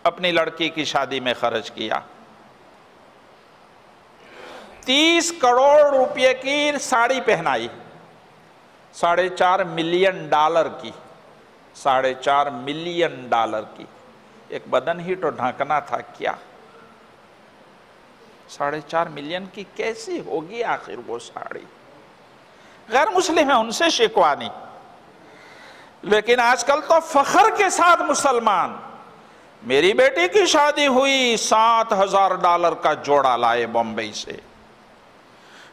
اپنی لڑکی کی شادی میں خرچ کیا۔ 30 کروڑ روپے کی ساڑی پہنائی، $4.5 ملین کی، $4.5 ملین کی۔ ایک بدن ہی تو ڈھانکنا تھا کیا؟ 4.5 ملین کی کیسی ہوگی آخر وہ ساڑی؟ غیر مسلم ہے، ان سے شکوا نہیں، لیکن آج کل تو فخر کے ساتھ مسلمان، میری بیٹی کی شادی ہوئی $7,000 کا جوڑا لائے بمبئی سے،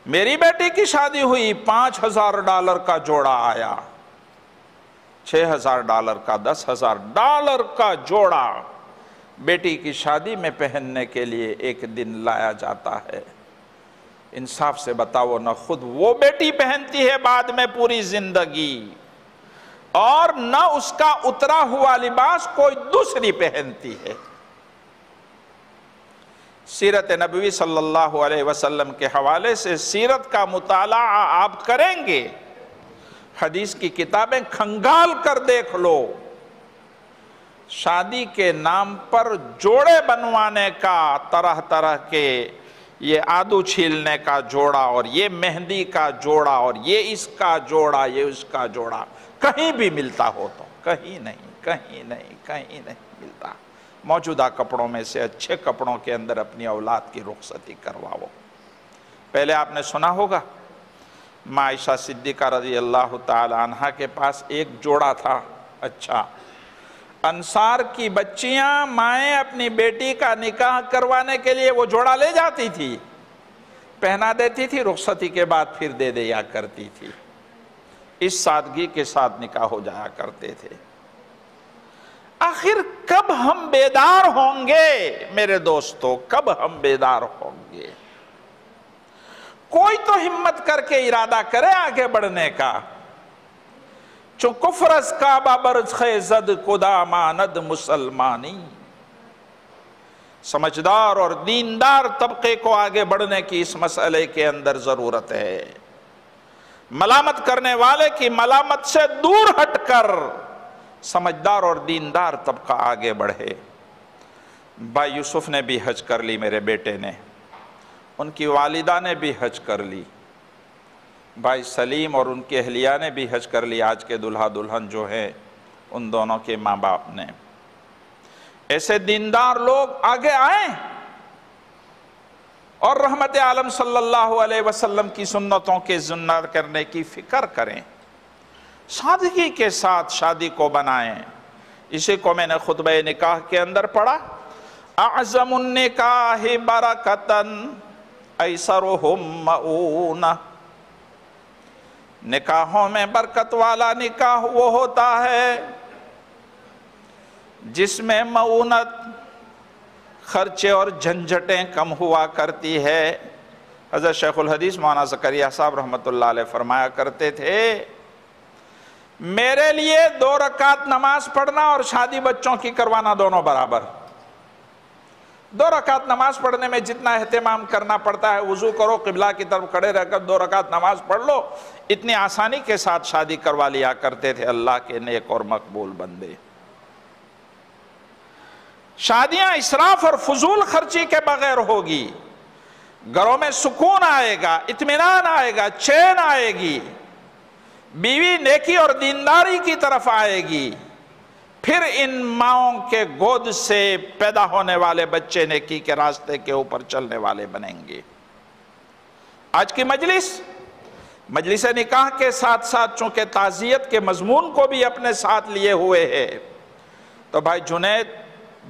میری بیٹی کی شادی ہوئی $5,000 کا جوڑا آیا، $6,000 کا، $10,000 کا جوڑا بیٹی کی شادی میں پہننے کے لیے ایک دن لایا جاتا ہے۔ انصاف سے بتاؤ، نہ خود وہ بیٹی پہنتی ہے بعد میں پوری زندگی، اور نہ اس کا اترا ہوا لباس کوئی دوسری پہنتی ہے۔ سیرت نبوی صلی اللہ علیہ وسلم کے حوالے سے سیرت کا مطالعہ آپ کریں گے، حدیث کی کتابیں کھنگال کر دیکھ لو، شادی کے نام پر جوڑے بنوانے کا، طرح طرح کے یہ آدو چھیلنے کا جوڑا، اور یہ مہندی کا جوڑا، اور یہ اس کا جوڑا، یہ اس کا جوڑا، کہیں بھی ملتا ہو تو کہیں نہیں ملتا۔ موجودہ کپڑوں میں سے اچھے کپڑوں کے اندر اپنی اولاد کی رخصتی کرواؤ۔ پہلے آپ نے سنا ہوگا، ماں عائشہ صدیقہ رضی اللہ تعالی عنہ کے پاس ایک جوڑا تھا۔ اچھا، انصار کی بچیاں مائیں اپنی بیٹی کا نکاح کروانے کے لیے وہ جوڑا لے جاتی تھی، پہنا دیتی تھی، رخصتی کے بعد پھر دے دیا کرتی تھی۔ اس سادگی کے ساتھ نکاح ہو جایا کرتے تھے۔ آخر کب ہم بیدار ہوں گے میرے دوستو، کب ہم بیدار ہوں گے؟ کوئی تو ہمت کر کے ارادہ کرے آگے بڑھنے کا۔ چو کفرز کعبہ برز خیزد کدا ماند مسلمانی۔ سمجھدار اور دیندار طبقے کو آگے بڑھنے کی اس مسئلے کے اندر ضرورت ہے۔ ملامت کرنے والے کی ملامت سے دور ہٹ کر سمجھدار اور دیندار طبقہ آگے بڑھے۔ بھائی یوسف نے بھی حج کر لی، میرے بیٹے نے، ان کی والدہ نے بھی حج کر لی، بھائی سلیم اور ان کی اہلیہ نے بھی حج کر لی، آج کے دلہا دلہن جو ہیں ان دونوں کے ماں باپ نے۔ ایسے دیندار لوگ آگے آئیں اور رحمت عالم صلی اللہ علیہ وسلم کی سنتوں کے سنت کرنے کی فکر کریں، سادگی کے ساتھ شادی کو بنائیں۔ اسی کو میں نے خطبہ نکاح کے اندر پڑھا، اعظم النکاح برکتن ایسرہم مؤونہ۔ نکاحوں میں برکت والا نکاح وہ ہوتا ہے جس میں مؤونت، خرچے اور جھنجھٹیں کم ہوا کرتی ہے۔ حضرت شیخ الحدیث مولانا زکریا صاحب رحمۃ اللہ علیہ فرمایا کرتے تھے، میرے لیے 2 رکعت نماز پڑھنا اور شادی بچوں کی کروانا دونوں برابر۔ 2 رکعت نماز پڑھنے میں جتنا اہتمام کرنا پڑتا ہے، وضو کرو، قبلہ کی طرف کھڑے رہ کر 2 رکعت نماز پڑھ لو، اتنی آسانی کے ساتھ شادی کروا لیا کرتے تھے اللہ کے نیک اور مقبول بندے۔ شادیاں اسراف اور فضول خرچی کے بغیر ہوگی، گھروں میں سکون آئے گا، اطمینان آئے گا، چین آئے گی، بیوی نیکی اور دینداری کی طرف آئے گی، پھر ان ماؤں کے گود سے پیدا ہونے والے بچے نیکی کے راستے کے اوپر چلنے والے بنیں گے۔ آج کی مجلس نکاح کے ساتھ ساتھ چونکہ تعزیت کے مضمون کو بھی اپنے ساتھ لیے ہوئے ہے، تو بھائی جنید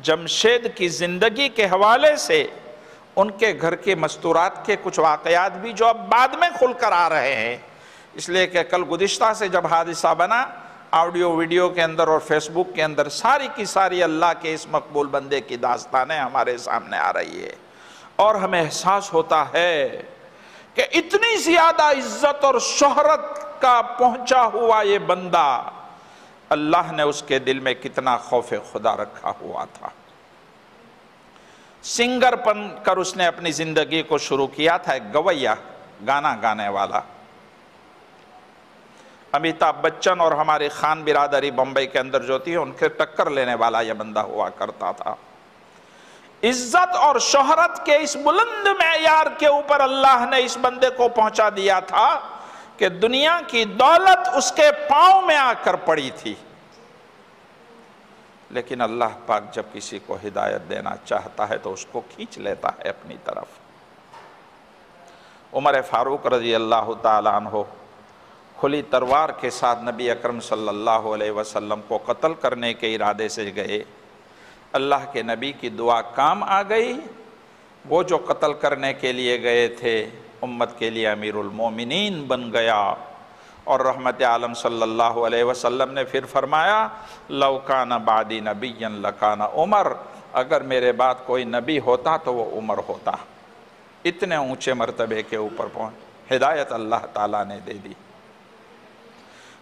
جمشید کی زندگی کے حوالے سے ان کے گھر کے مستورات کے کچھ واقعات بھی جو اب بعد میں کھل کر آ رہے ہیں، اس لیے کہ کل گزشتہ سے جب حادثہ بنا، آڈیو ویڈیو کے اندر اور فیس بک کے اندر ساری کی ساری اللہ کے اس مقبول بندے کی داستانیں ہمارے سامنے آ رہی ہے، اور ہمیں احساس ہوتا ہے کہ اتنی زیادہ عزت اور شہرت کا پہنچا ہوا یہ بندہ، اللہ نے اس کے دل میں کتنا خوف خدا رکھا ہوا تھا۔ سنگر بن کر اس نے اپنی زندگی کو شروع کیا تھا، ایک گویا، گانا گانے والا۔ امیتابھ بچن اور ہماری خان برادری بمبئی کے اندر جو تھی، ان کے ٹکر لینے والا یہ بندہ ہوا کرتا تھا۔ عزت اور شہرت کے اس بلند معیار کے اوپر اللہ نے اس بندے کو پہنچا دیا تھا کہ دنیا کی دولت اس کے پاؤں میں آ کر پڑی تھی، لیکن اللہ پاک جب کسی کو ہدایت دینا چاہتا ہے تو اس کو کھینچ لیتا ہے اپنی طرف۔ عمر فاروق رضی اللہ تعالیٰ عنہ کھلی تلوار کے ساتھ نبی اکرم صلی اللہ علیہ وسلم کو قتل کرنے کے ارادے سے گئے۔ اللہ کے نبی کی دعا کام آ گئی، وہ جو قتل کرنے کے لیے گئے تھے امت کے لیے امیر المومنین بن گیا، اور رحمت عالم صلی اللہ علیہ وسلم نے پھر فرمایا لو کان بعدی نبی لکان عمر، اگر میرے بعد کوئی نبی ہوتا تو وہ عمر ہوتا۔ اتنے اونچے مرتبے کے اوپر پہنچ، ہدایت اللہ تعالیٰ نے دے دی۔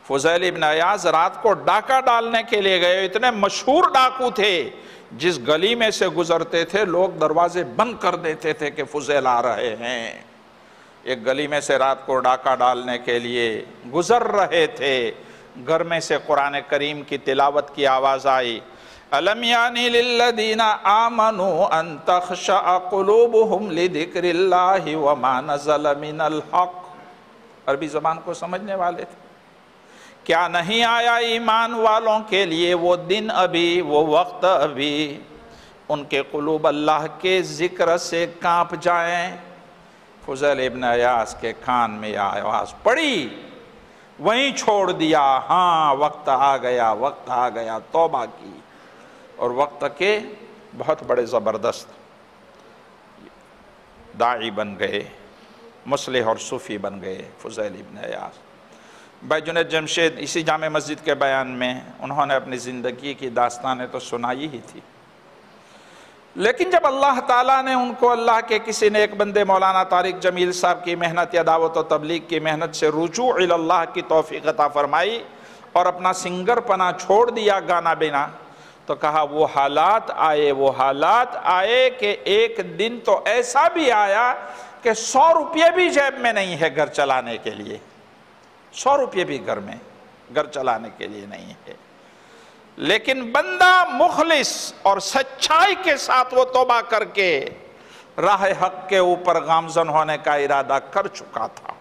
فضیل ابن عیاض رات کو ڈاکہ ڈالنے کے لیے گئے، اتنے مشہور ڈاکو تھے، جس گلی میں سے گزرتے تھے لوگ دروازے بند کر دیتے تھے کہ فضیل آ رہے ہیں۔ ایک گلی میں سے رات کو ڈاکہ ڈالنے کے لیے گزر رہے تھے، گھر میں سے قرآن کریم کی تلاوت کی آواز آئی، أَلَمْ يَعْنِ لِلَّذِينَ آمَنُوا أَن تَخْشَعَ قُلُوبُهُمْ لِذِكْرِ اللَّهِ وَمَا نَزَلَ مِنَ الْحَقِّ۔ عربی زبان کو سمجھنے والے تھے، کیا نہیں آیا ایمان والوں کے لیے وہ دن ابھی، وہ وقت ابھی، ان کے قلوب اللہ کے ذکر سے کانپ جائیں۔ فضیل ابن عیاض کے کان میں آواز پڑی، وہیں چھوڑ دیا، ہاں وقت آ گیا، وقت آ گیا، توبہ کی، اور وقت کے بہت بڑے زبردست داعی بن گئے، مصلح اور صوفی بن گئے فضیل ابن عیاض۔ بھائی جنید جمشید اسی جامع مسجد کے بیان میں انہوں نے اپنی زندگی کی داستانیں تو سنائی ہی تھی، لیکن جب اللہ تعالیٰ نے ان کو اللہ کے کسی نیک بندے مولانا طارق جمیل صاحب کی محنت یا دعوت و تبلیغ کی محنت سے رجوع الی اللہ کی توفیق عطا فرمائی اور اپنا سنگر پنا چھوڑ دیا گانا بنا، تو کہا وہ حالات آئے کہ ایک دن تو ایسا بھی آیا کہ 100 روپے بھی جیب میں نہیں ہے گھر چلانے کے لیے، 100 روپے بھی گھر چلانے کے لیے نہیں ہے، لیکن بندہ مخلص اور سچائی کے ساتھ وہ توبہ کر کے راہ حق کے اوپر گامزن ہونے کا ارادہ کر چکا تھا۔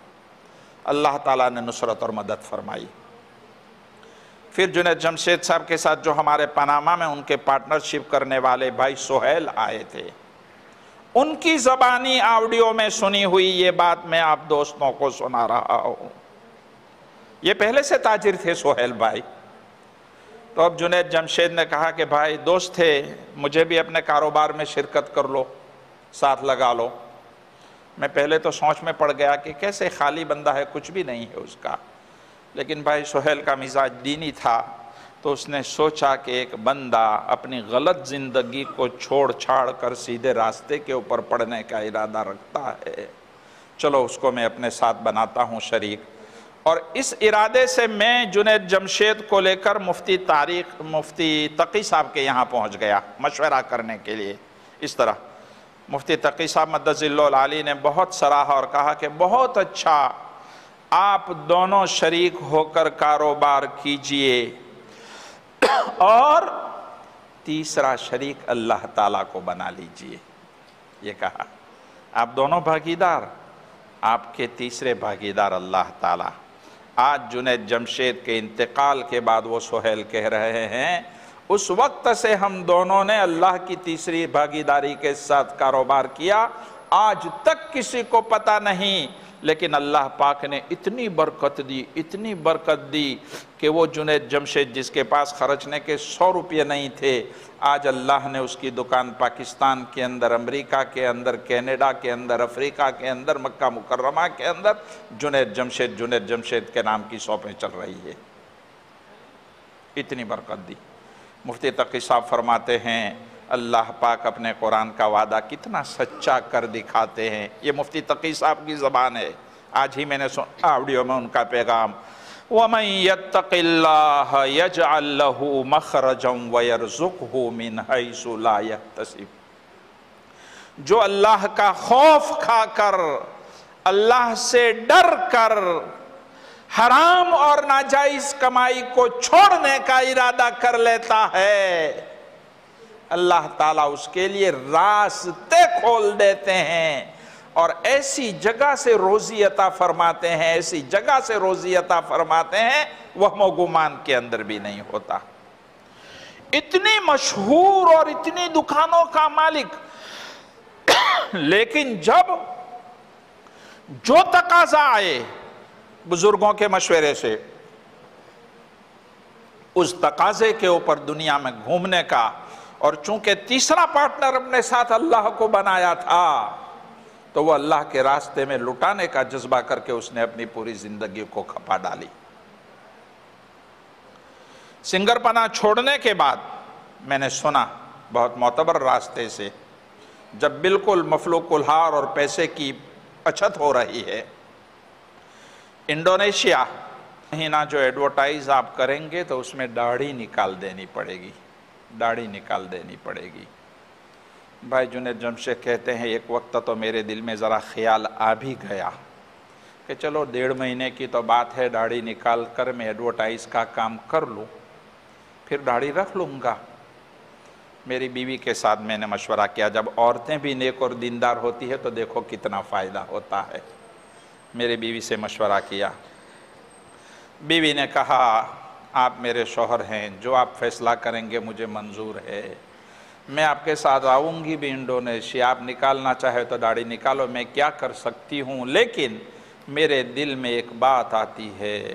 اللہ تعالیٰ نے نصرت اور مدد فرمائی۔ پھر جنید جمشید صاحب کے ساتھ جو ہمارے پاناما میں ان کے پارٹنرشپ کرنے والے بھائی سہیل آئے تھے، ان کی زبانی آڈیو میں سنی ہوئی یہ بات میں آپ دوستوں کو سنا رہا ہوں۔ یہ پہلے سے تاجر تھے سہیل بھائی، تو اب جنید جمشید نے کہا کہ بھائی دوست تھے، مجھے بھی اپنے کاروبار میں شرکت کر لو، ساتھ لگا لو۔ میں پہلے تو سوچ میں پڑ گیا کہ کیسے خالی بندہ ہے، کچھ بھی نہیں ہے اس کا، لیکن بھائی سہیل کا مزاج دینی تھا، تو اس نے سوچا کہ ایک بندہ اپنی غلط زندگی کو چھوڑ چھاڑ کر سیدھے راستے کے اوپر پڑھنے کا ارادہ رکھتا ہے، چلو اس کو میں اپنے ساتھ بناتا ہوں شریک۔ اور اس ارادے سے میں جنید جمشید کو لے کر مفتی تقی صاحب کے یہاں پہنچ گیا مشورہ کرنے کے لیے۔ اس طرح مفتی تقی صاحب مدد اللہ العالی نے بہت سراہا اور کہا کہ بہت اچھا، آپ دونوں شریک ہو کر کاروبار کیجئے، اور تیسرا شریک اللہ تعالیٰ کو بنا لیجئے۔ یہ کہا آپ دونوں بھاگیدار، آپ کے تیسرے بھاگیدار اللہ تعالیٰ۔ آج جنید جمشید کے انتقال کے بعد وہ سہیل کہہ رہے ہیں اس وقت سے ہم دونوں نے اللہ کی تیسری بھاگیداری کے ساتھ کاروبار کیا، آج تک کسی کو پتہ نہیں، لیکن اللہ پاک نے اتنی برکت دی کہ وہ جنید جمشید جس کے پاس خرچنے کے 100 روپے نہیں تھے، آج اللہ نے اس کی دکان پاکستان کے اندر، امریکہ کے اندر، کینیڈا کے اندر، افریقہ کے اندر، مکہ مکرمہ کے اندر جنید جمشید کے نام کی شاپیں چل رہی ہے۔ اتنی برکت دی۔ مفتی تقی صاحب فرماتے ہیں اللہ پاک اپنے قرآن کا وعدہ کتنا سچا کر دکھاتے ہیں۔ یہ مفتی تقی صاحب کی زبان ہے، آج ہی میں نے آڈیو میں ان کا پیغام، وَمَن يَتَّقِ اللَّهَ يَجْعَلْ لَهُ مَخْرَجًا وَيَرْزُقْهُ مِنْ حَيْثُ لَا يَحْتَسِبُ، جو اللہ کا خوف کھا کر، اللہ سے ڈر کر، حرام اور ناجائز کمائی کو چھوڑنے کا ارادہ کر لیتا ہے، اللہ تعالیٰ اس کے لیے راستے کھول دیتے ہیں اور ایسی جگہ سے روزی عطا فرماتے ہیں، ایسی جگہ سے روزی عطا فرماتے ہیں وہم و گمان کے اندر بھی نہیں ہوتا۔ اتنی مشہور اور اتنی دکانوں کا مالک، لیکن جب جو تقاضا آئے بزرگوں کے مشورے سے، اس تقاضے کے اوپر دنیا میں گھومنے کا، اور چونکہ تیسرا پارٹنر اپنے ساتھ اللہ کو بنایا تھا تو وہ اللہ کے راستے میں لٹانے کا جذبہ کر کے اس نے اپنی پوری زندگی کو کھپا ڈالی۔ سنگر پناہ چھوڑنے کے بعد میں نے سنا بہت معتبر راستے سے، جب بالکل مفلوق الحال اور پیسے کی اچھت ہو رہی ہے، انڈونیشیا مہینہ جو ایڈورٹائز آپ کریں گے تو اس میں داڑھی نکال دینی پڑے گی، داڑھی نکال دینی پڑے گی۔ بھائی جنید جمشید کہتے ہیں ایک وقت تو میرے دل میں ذرا خیال آ بھی گیا کہ چلو 1.5 مہینے کی تو بات ہے، داڑھی نکال کر میں ایڈورٹائز کا کام کر لوں، پھر داڑھی رکھ لوں گا۔ میری بیوی کے ساتھ میں نے مشورہ کیا، جب عورتیں بھی نیک اور دیندار ہوتی ہے تو دیکھو کتنا فائدہ ہوتا ہے۔ میری بیوی سے مشورہ کیا، بیوی نے کہا آپ میرے شوہر ہیں، جو آپ فیصلہ کریں گے مجھے منظور ہے، میں آپ کے ساتھ آؤں گی بھی انڈونیشیا، آپ نکالنا چاہے تو داڑھی نکالو، میں کیا کر سکتی ہوں، لیکن میرے دل میں ایک بات آتی ہے،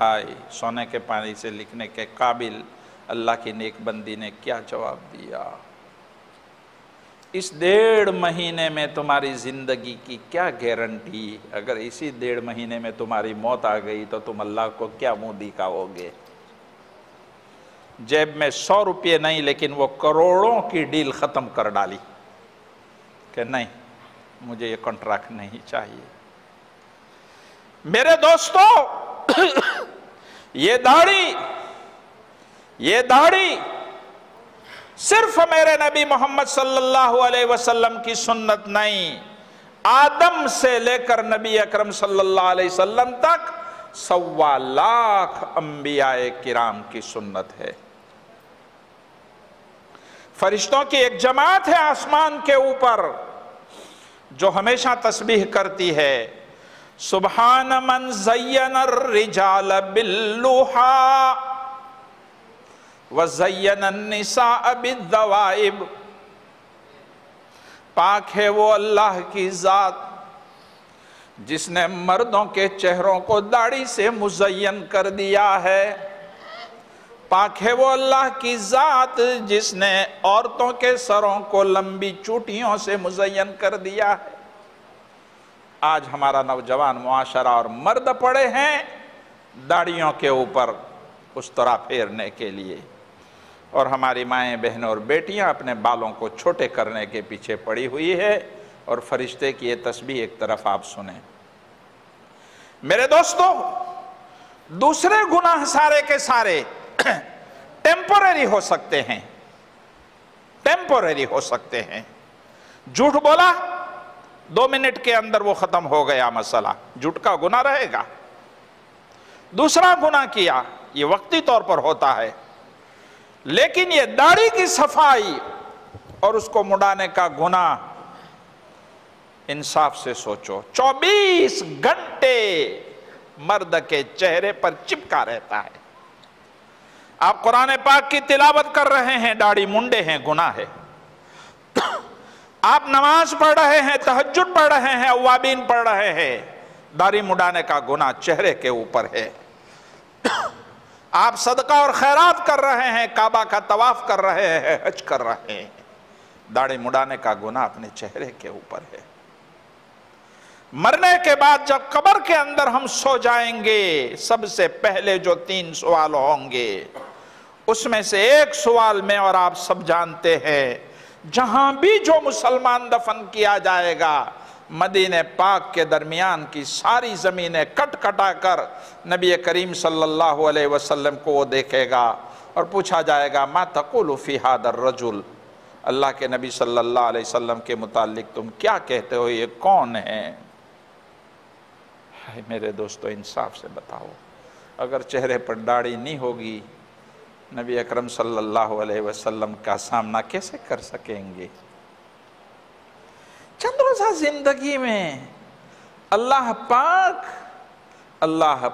ہائے سونے کے پانی سے لکھنے کے قابل اللہ کی نیک بندی نے کیا جواب دیا، اس 1.5 مہینے میں تمہاری زندگی کی کیا گارنٹی، اگر اسی 1.5 مہینے میں تمہاری موت آ گئی تو تم اللہ کو کیا منہ دکھاؤ گے۔ جیب میں 100 روپے نہیں لیکن وہ کروڑوں کی ڈیل ختم کر ڈالی کہ نہیں مجھے یہ کانٹریکٹ نہیں چاہیے۔ میرے دوستو یہ داڑھی صرف میرے نبی محمد صلی اللہ علیہ وسلم کی سنت نہیں، آدم سے لے کر نبی اکرم صلی اللہ علیہ وسلم تک 1.25 لاکھ انبیاء کرام کی سنت ہے۔ فرشتوں کی ایک جماعت ہے آسمان کے اوپر جو ہمیشہ تسبیح کرتی ہے، سبحان من زین الرجال باللوحا وزین النساء بالذوائب، پاک ہے وہ اللہ کی ذات جس نے مردوں کے چہروں کو داڑھی سے مزین کر دیا ہے، پاک ہے وہ اللہ کی ذات جس نے عورتوں کے سروں کو لمبی چوٹیوں سے مزین کر دیا ہے۔ آج ہمارا نوجوان معاشرہ اور مرد پڑے ہیں داڑھیوں کے اوپر استرا پھیرنے کے لیے، اور ہماری مائیں بہنیں اور بیٹیاں اپنے بالوں کو چھوٹے کرنے کے پیچھے پڑی ہوئی ہے، اور فرشتے کی یہ تسبیح ایک طرف آپ سنیں۔ میرے دوستو دوسرے گناہ سارے کے سارے ٹیمپوریری ہو سکتے ہیں، ٹیمپوریری ہو سکتے ہیں۔ جھوٹ بولا 2 منٹ کے اندر وہ ختم ہو گیا مسئلہ، جھوٹ کا گناہ رہے گا۔ دوسرا گناہ کیا یہ وقتی طور پر ہوتا ہے، لیکن یہ داڑھی کی صفائی اور اس کو مڈانے کا گناہ، انصاف سے سوچو 24 گھنٹے مرد کے چہرے پر چپکا رہتا ہے۔ آپ قرآن پاک کی تلاوت کر رہے ہیں، داڑھی منڈے ہیں، گناہ ہے۔ آپ نماز پڑھ رہے ہیں، تہجد پڑھ رہے ہیں، اوابین پڑھ رہے ہیں، داڑھی مڈانے کا گناہ چہرے کے اوپر ہے۔ آپ صدقہ اور خیرات کر رہے ہیں، کعبہ کا طواف کر رہے ہیں، حج کر رہے ہیں، داڑھی مڈانے کا گناہ اپنے چہرے کے اوپر ہے۔ مرنے کے بعد جب قبر کے اندر ہم سو جائیں گے، سب سے پہلے جو 3 سوال ہوں گے، اس میں سے ایک سوال میں اور آپ سب جانتے ہیں، جہاں بھی جو مسلمان دفن کیا جائے گا، مدینہ پاک کے درمیان کی ساری زمینیں کٹ کٹا کر نبی کریم صلی اللہ علیہ وسلم کو وہ دیکھے گا اور پوچھا جائے گا ما تقول فی ھذا الرجل، اللہ کے نبی صلی اللہ علیہ وسلم کے متعلق تم کیا کہتے ہو، یہ کون ہے؟ میرے دوستو انصاف سے بتاؤ، اگر چہرے پر داڑھی نہیں ہوگی نبی اکرم صلی اللہ علیہ وسلم کا سامنا کیسے کر سکیں گے؟ چند روزہ زندگی میں اللہ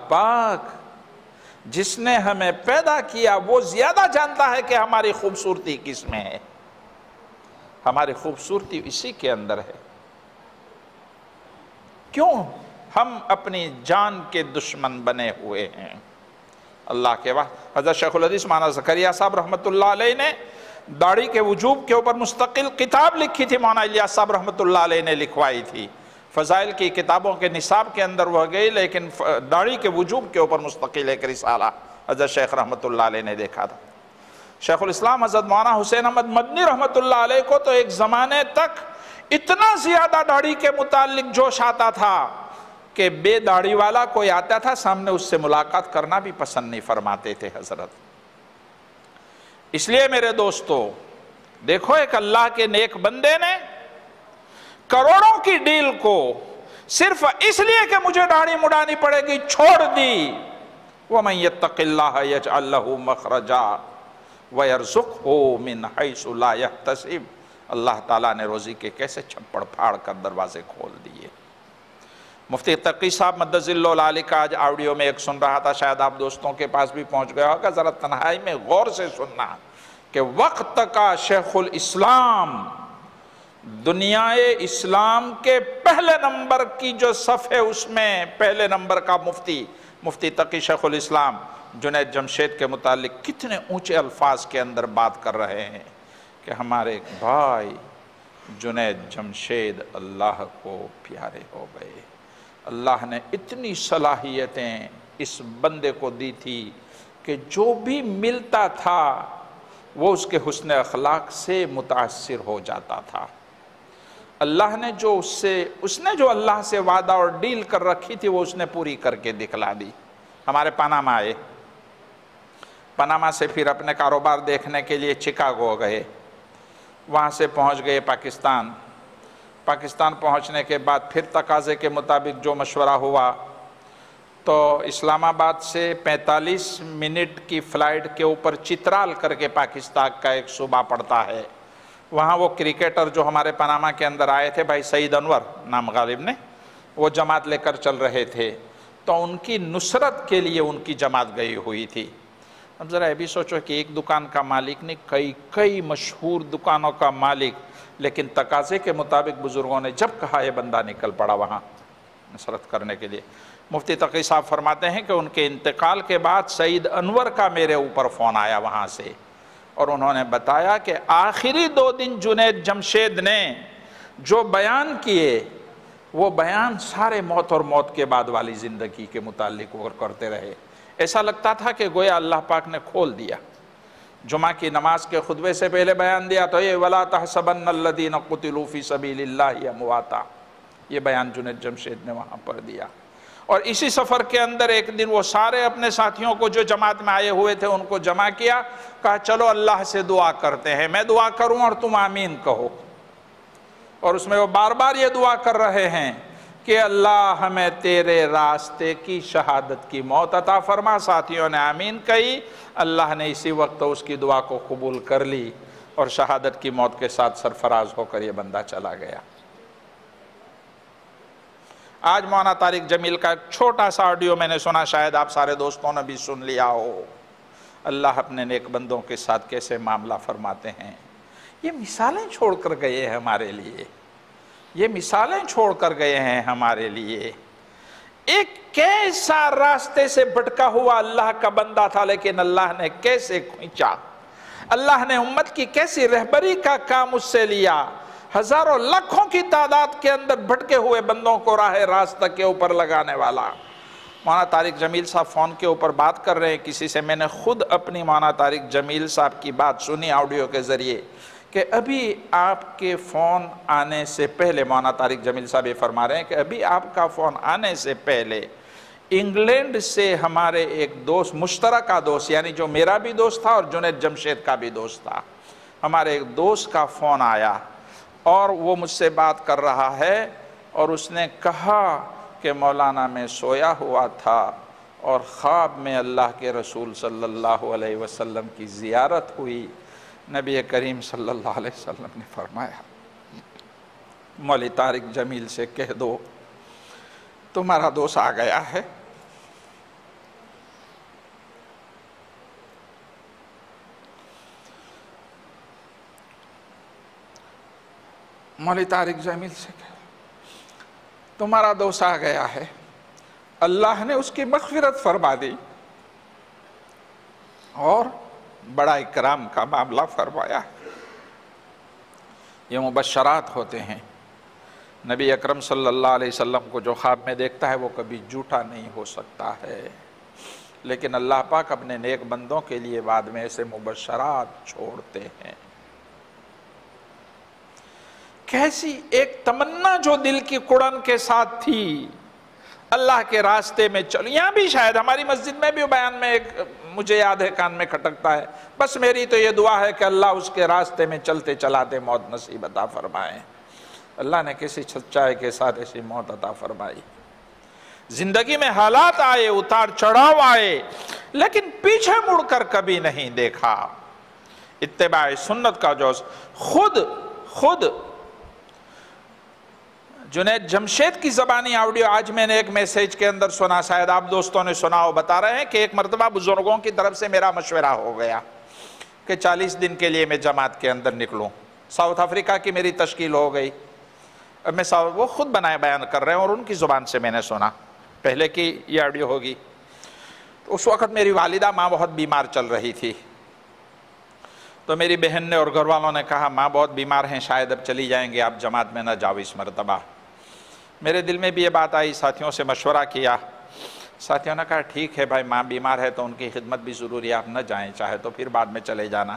پاک جس نے ہمیں پیدا کیا وہ زیادہ جانتا ہے کہ ہماری خوبصورتی کس میں ہے۔ ہماری خوبصورتی اسی کے اندر ہے۔ کیوں ہم اپنی جان کے دشمن بنے ہوئے ہیں؟ اللہ کے بعد حضرت شیخ الحدیث مولانا زکریا صاحب رحمۃ اللہ علیہ نے داڑھی کے وجوب کے اوپر مستقل کتاب لکھی تھی، مولانا الیاس صاحب رحمۃ اللہ علیہ نے لکھوائی تھی۔ فضائل کی کتابوں کے نصاب کے اندر وہ گئی، لیکن داڑھی کے وجوب کے اوپر مستقل ایک رسالہ حضرت شیخ رحمۃ اللہ علیہ نے دیکھا تھا۔ شیخ الاسلام حضرت مولانا حسین احمد مدنی رحمۃ اللہ علیہ کو تو ایک زمانے تک اتنا زیادہ داڑھی کے متعلق جوش آتا تھا کہ بے داڑھی والا کوئی آتا تھا سامنے اس سے ملاقات کرنا بھی پسند نہیں فرماتے تھے حضرت۔ اس لیے میرے دوستو دیکھو، ایک اللہ کے نیک بندے نے کروڑوں کی ڈیل کو صرف اس لیے کہ مجھے داڑھی مڈانی پڑے گی چھوڑ دی۔ وَمَن يَتَّقِ اللَّهَ يَجْعَل لَّهُ مَخْرَجًا وَيَرْزُقْهُ مِنْ حَيْثُ لَا يَحْتَسِبُ۔ اللہ تعالیٰ نے روزی کے کیسے چھپڑ پھاڑ کر دروازے کھول دیے۔ مفتی تقی صاحب مدظ اللہ العالی کا آج آڈیو میں ایک سن رہا تھا، شاید آپ دوستوں کے پاس بھی پہنچ گیا ہوگا، ذرا تنہائی میں غور سے سننا کہ وقت کا شیخ الاسلام دنیا اسلام کے پہلے نمبر کی جو صف ہے اس میں پہلے نمبر کا مفتی تقی شیخ الاسلام جنید جمشید کے متعلق کتنے اونچے الفاظ کے اندر بات کر رہے ہیں کہ ہمارے بھائی جنید جمشید اللہ کو پیارے ہو گئے۔ اللہ نے اتنی صلاحیتیں اس بندے کو دی تھی کہ جو بھی ملتا تھا وہ اس کے حسن اخلاق سے متاثر ہو جاتا تھا۔ اللہ نے اس نے جو اللہ سے وعدہ اور ڈیل کر رکھی تھی وہ اس نے پوری کر کے دکھلا دی۔ ہمارے پاناما آئے، پاناما سے پھر اپنے کاروبار دیکھنے کے لیے چکاگو گئے، وہاں سے پہنچ گئے پاکستان پہنچنے کے بعد پھر تقاضے کے مطابق جو مشورہ ہوا تو اسلام آباد سے 45 منٹ کی فلائٹ کے اوپر چترال کر کے پاکستان کا ایک صوبہ پڑتا ہے، وہاں وہ کرکٹر جو ہمارے پاناما کے اندر آئے تھے بھائی سعید انور نام غالب نے، وہ جماعت لے کر چل رہے تھے، تو ان کی نصرت کے لیے ان کی جماعت گئی ہوئی تھی۔ اب ذرا یہ بھی سوچو کہ ایک دکان کا مالک نہیں، کئی مشہور دکانوں کا مالک، لیکن تقاضے کے مطابق بزرگوں نے جب کہا یہ بندہ نکل پڑا وہاں نصرت کرنے کے لیے۔ مفتی تقی صاحب فرماتے ہیں کہ ان کے انتقال کے بعد سعید انور کا میرے اوپر فون آیا وہاں سے، اور انہوں نے بتایا کہ آخری 2 دن جنید جمشید نے جو بیان کیے وہ بیان سارے موت اور موت کے بعد والی زندگی کے متعلق وہ کرتے رہے۔ ایسا لگتا تھا کہ گویا اللہ پاک نے کھول دیا۔ جمعہ کی نماز کے خطبے سے پہلے بیان دیا تو یہ وَلَا تَحْسَبَنَّ الَّذِينَ قُتِلُوا فِي سَبِيلِ اللَّهِ أَمْوَاتًا، یہ بیان جنید جمشید نے وہاں پر دیا۔ اور اسی سفر کے اندر ایک دن وہ سارے اپنے ساتھیوں کو جو جماعت میں آئے ہوئے تھے ان کو جمع کیا، کہا چلو اللہ سے دعا کرتے ہیں، میں دعا کروں اور تم آمین کہو۔ اور اس میں وہ بار بار یہ دعا کر رہے ہیں کہ اللہ ہمیں تیرے راستے کی شہادت کی موت عطا فرما۔ ساتھیوں نے آمین کہی، اللہ نے اسی وقت اس کی دعا کو قبول کر لی اور شہادت کی موت کے ساتھ سرفراز ہو کر یہ بندہ چلا گیا۔ آج مولانا طارق جمیل کا ایک چھوٹا سا آڈیو میں نے سنا، شاید آپ سارے دوستوں نے بھی سن لیا ہو۔ اللہ اپنے نیک بندوں کے ساتھ کیسے معاملہ فرماتے ہیں۔ یہ مثالیں چھوڑ کر گئے ہیں ہمارے لیے، یہ مثالیں چھوڑ کر گئے ہیں ہمارے لیے۔ ایک کیسا راستے سے بھٹکا ہوا اللہ کا بندہ تھا، لیکن اللہ نے کیسے کھینچا، اللہ نے امت کی کیسی رہبری کا کام اس سے لیا۔ ہزاروں لاکھوں کی تعداد کے اندر بھٹکے ہوئے بندوں کو راہ راستہ کے اوپر لگانے والا۔ مولانا طارق جمیل صاحب فون کے اوپر بات کر رہے ہیں کسی سے، میں نے خود اپنی مولانا طارق جمیل صاحب کی بات سنی آڈیو کے ذریعے کہ ابھی آپ کے فون آنے سے پہلے، مولانا طارق جمیل صاحب یہ فرما رہے ہیں کہ ابھی آپ کا فون آنے سے پہلے انگلینڈ سے ہمارے ایک دوست، مشترکہ دوست، یعنی جو میرا بھی دوست تھا اور جنید جمشید کا بھی دوست تھا، ہمارے ایک دوست کا فون آیا اور وہ مجھ سے بات کر رہا ہے اور اس نے کہا کہ مولانا میں سویا ہوا تھا اور خواب میں اللہ کے رسول صلی اللہ علیہ وسلم کی زیارت ہوئی۔ نبی کریم صلی اللہ علیہ وسلم نے فرمایا مولوی طارق جمیل سے کہہ دو تمہارا دوست آ گیا ہے۔ مولوی طارق جمیل سے کہہ دو تمہارا دوست آ گیا ہے، اللہ نے اس کی مغفرت فرما دی اور بڑا اکرام کا معاملہ فرمایا۔ یہ مبشرات ہوتے ہیں۔ نبی اکرم صلی اللہ علیہ وسلم کو جو خواب میں دیکھتا ہے وہ کبھی جھوٹا نہیں ہو سکتا ہے، لیکن اللہ پاک اپنے نیک بندوں کے لیے بعد میں ایسے مبشرات چھوڑتے ہیں۔ کیسی ایک تمنا جو دل کی کڑن کے ساتھ تھی، اللہ کے راستے میں چلو۔ یہاں بھی شاید ہماری مسجد میں بھی بیان میں ایک مجھے یاد ہے کان میں کھٹکتا ہے، بس میری تو یہ دعا ہے کہ اللہ اس کے راستے میں چلتے چلاتے موت نصیب عطا فرمائے۔ اللہ نے کسی سچائی کے ساتھ ایسی موت عطا فرمائی۔ زندگی میں حالات آئے، اتار چڑھاؤ آئے، لیکن پیچھے مڑ کر کبھی نہیں دیکھا۔ اتباع سنت کا جوش خود جنید جمشید کی زبانی آڈیو آج میں نے ایک میسیج کے اندر سنا، شاید آپ دوستوں نے سنا ہو، بتا رہے ہیں کہ ایک مرتبہ بزرگوں کی طرف سے میرا مشورہ ہو گیا کہ 40 دن کے لیے میں جماعت کے اندر نکلوں۔ ساؤتھ افریقہ کی میری تشکیل ہو گئی۔ اب میں وہ خود بنائے بیان کر رہے ہیں اور ان کی زبان سے میں نے سنا، پہلے کی یہ آڈیو ہوگی۔ تو اس وقت میری والدہ ماں بہت بیمار چل رہی تھی، تو میری بہن نے اور گھر والوں نے کہا ماں بہت بیمار ہیں، شاید اب چلی جائیں گے، آپ جماعت میں نہ جاؤ اس مرتبہ۔ میرے دل میں بھی یہ بات آئی، ساتھیوں سے مشورہ کیا، ساتھیوں نے کہا ٹھیک ہے بھائی، ماں بیمار ہے تو ان کی خدمت بھی ضروری ہے، آپ نہ جائیں، چاہے تو پھر بعد میں چلے جانا۔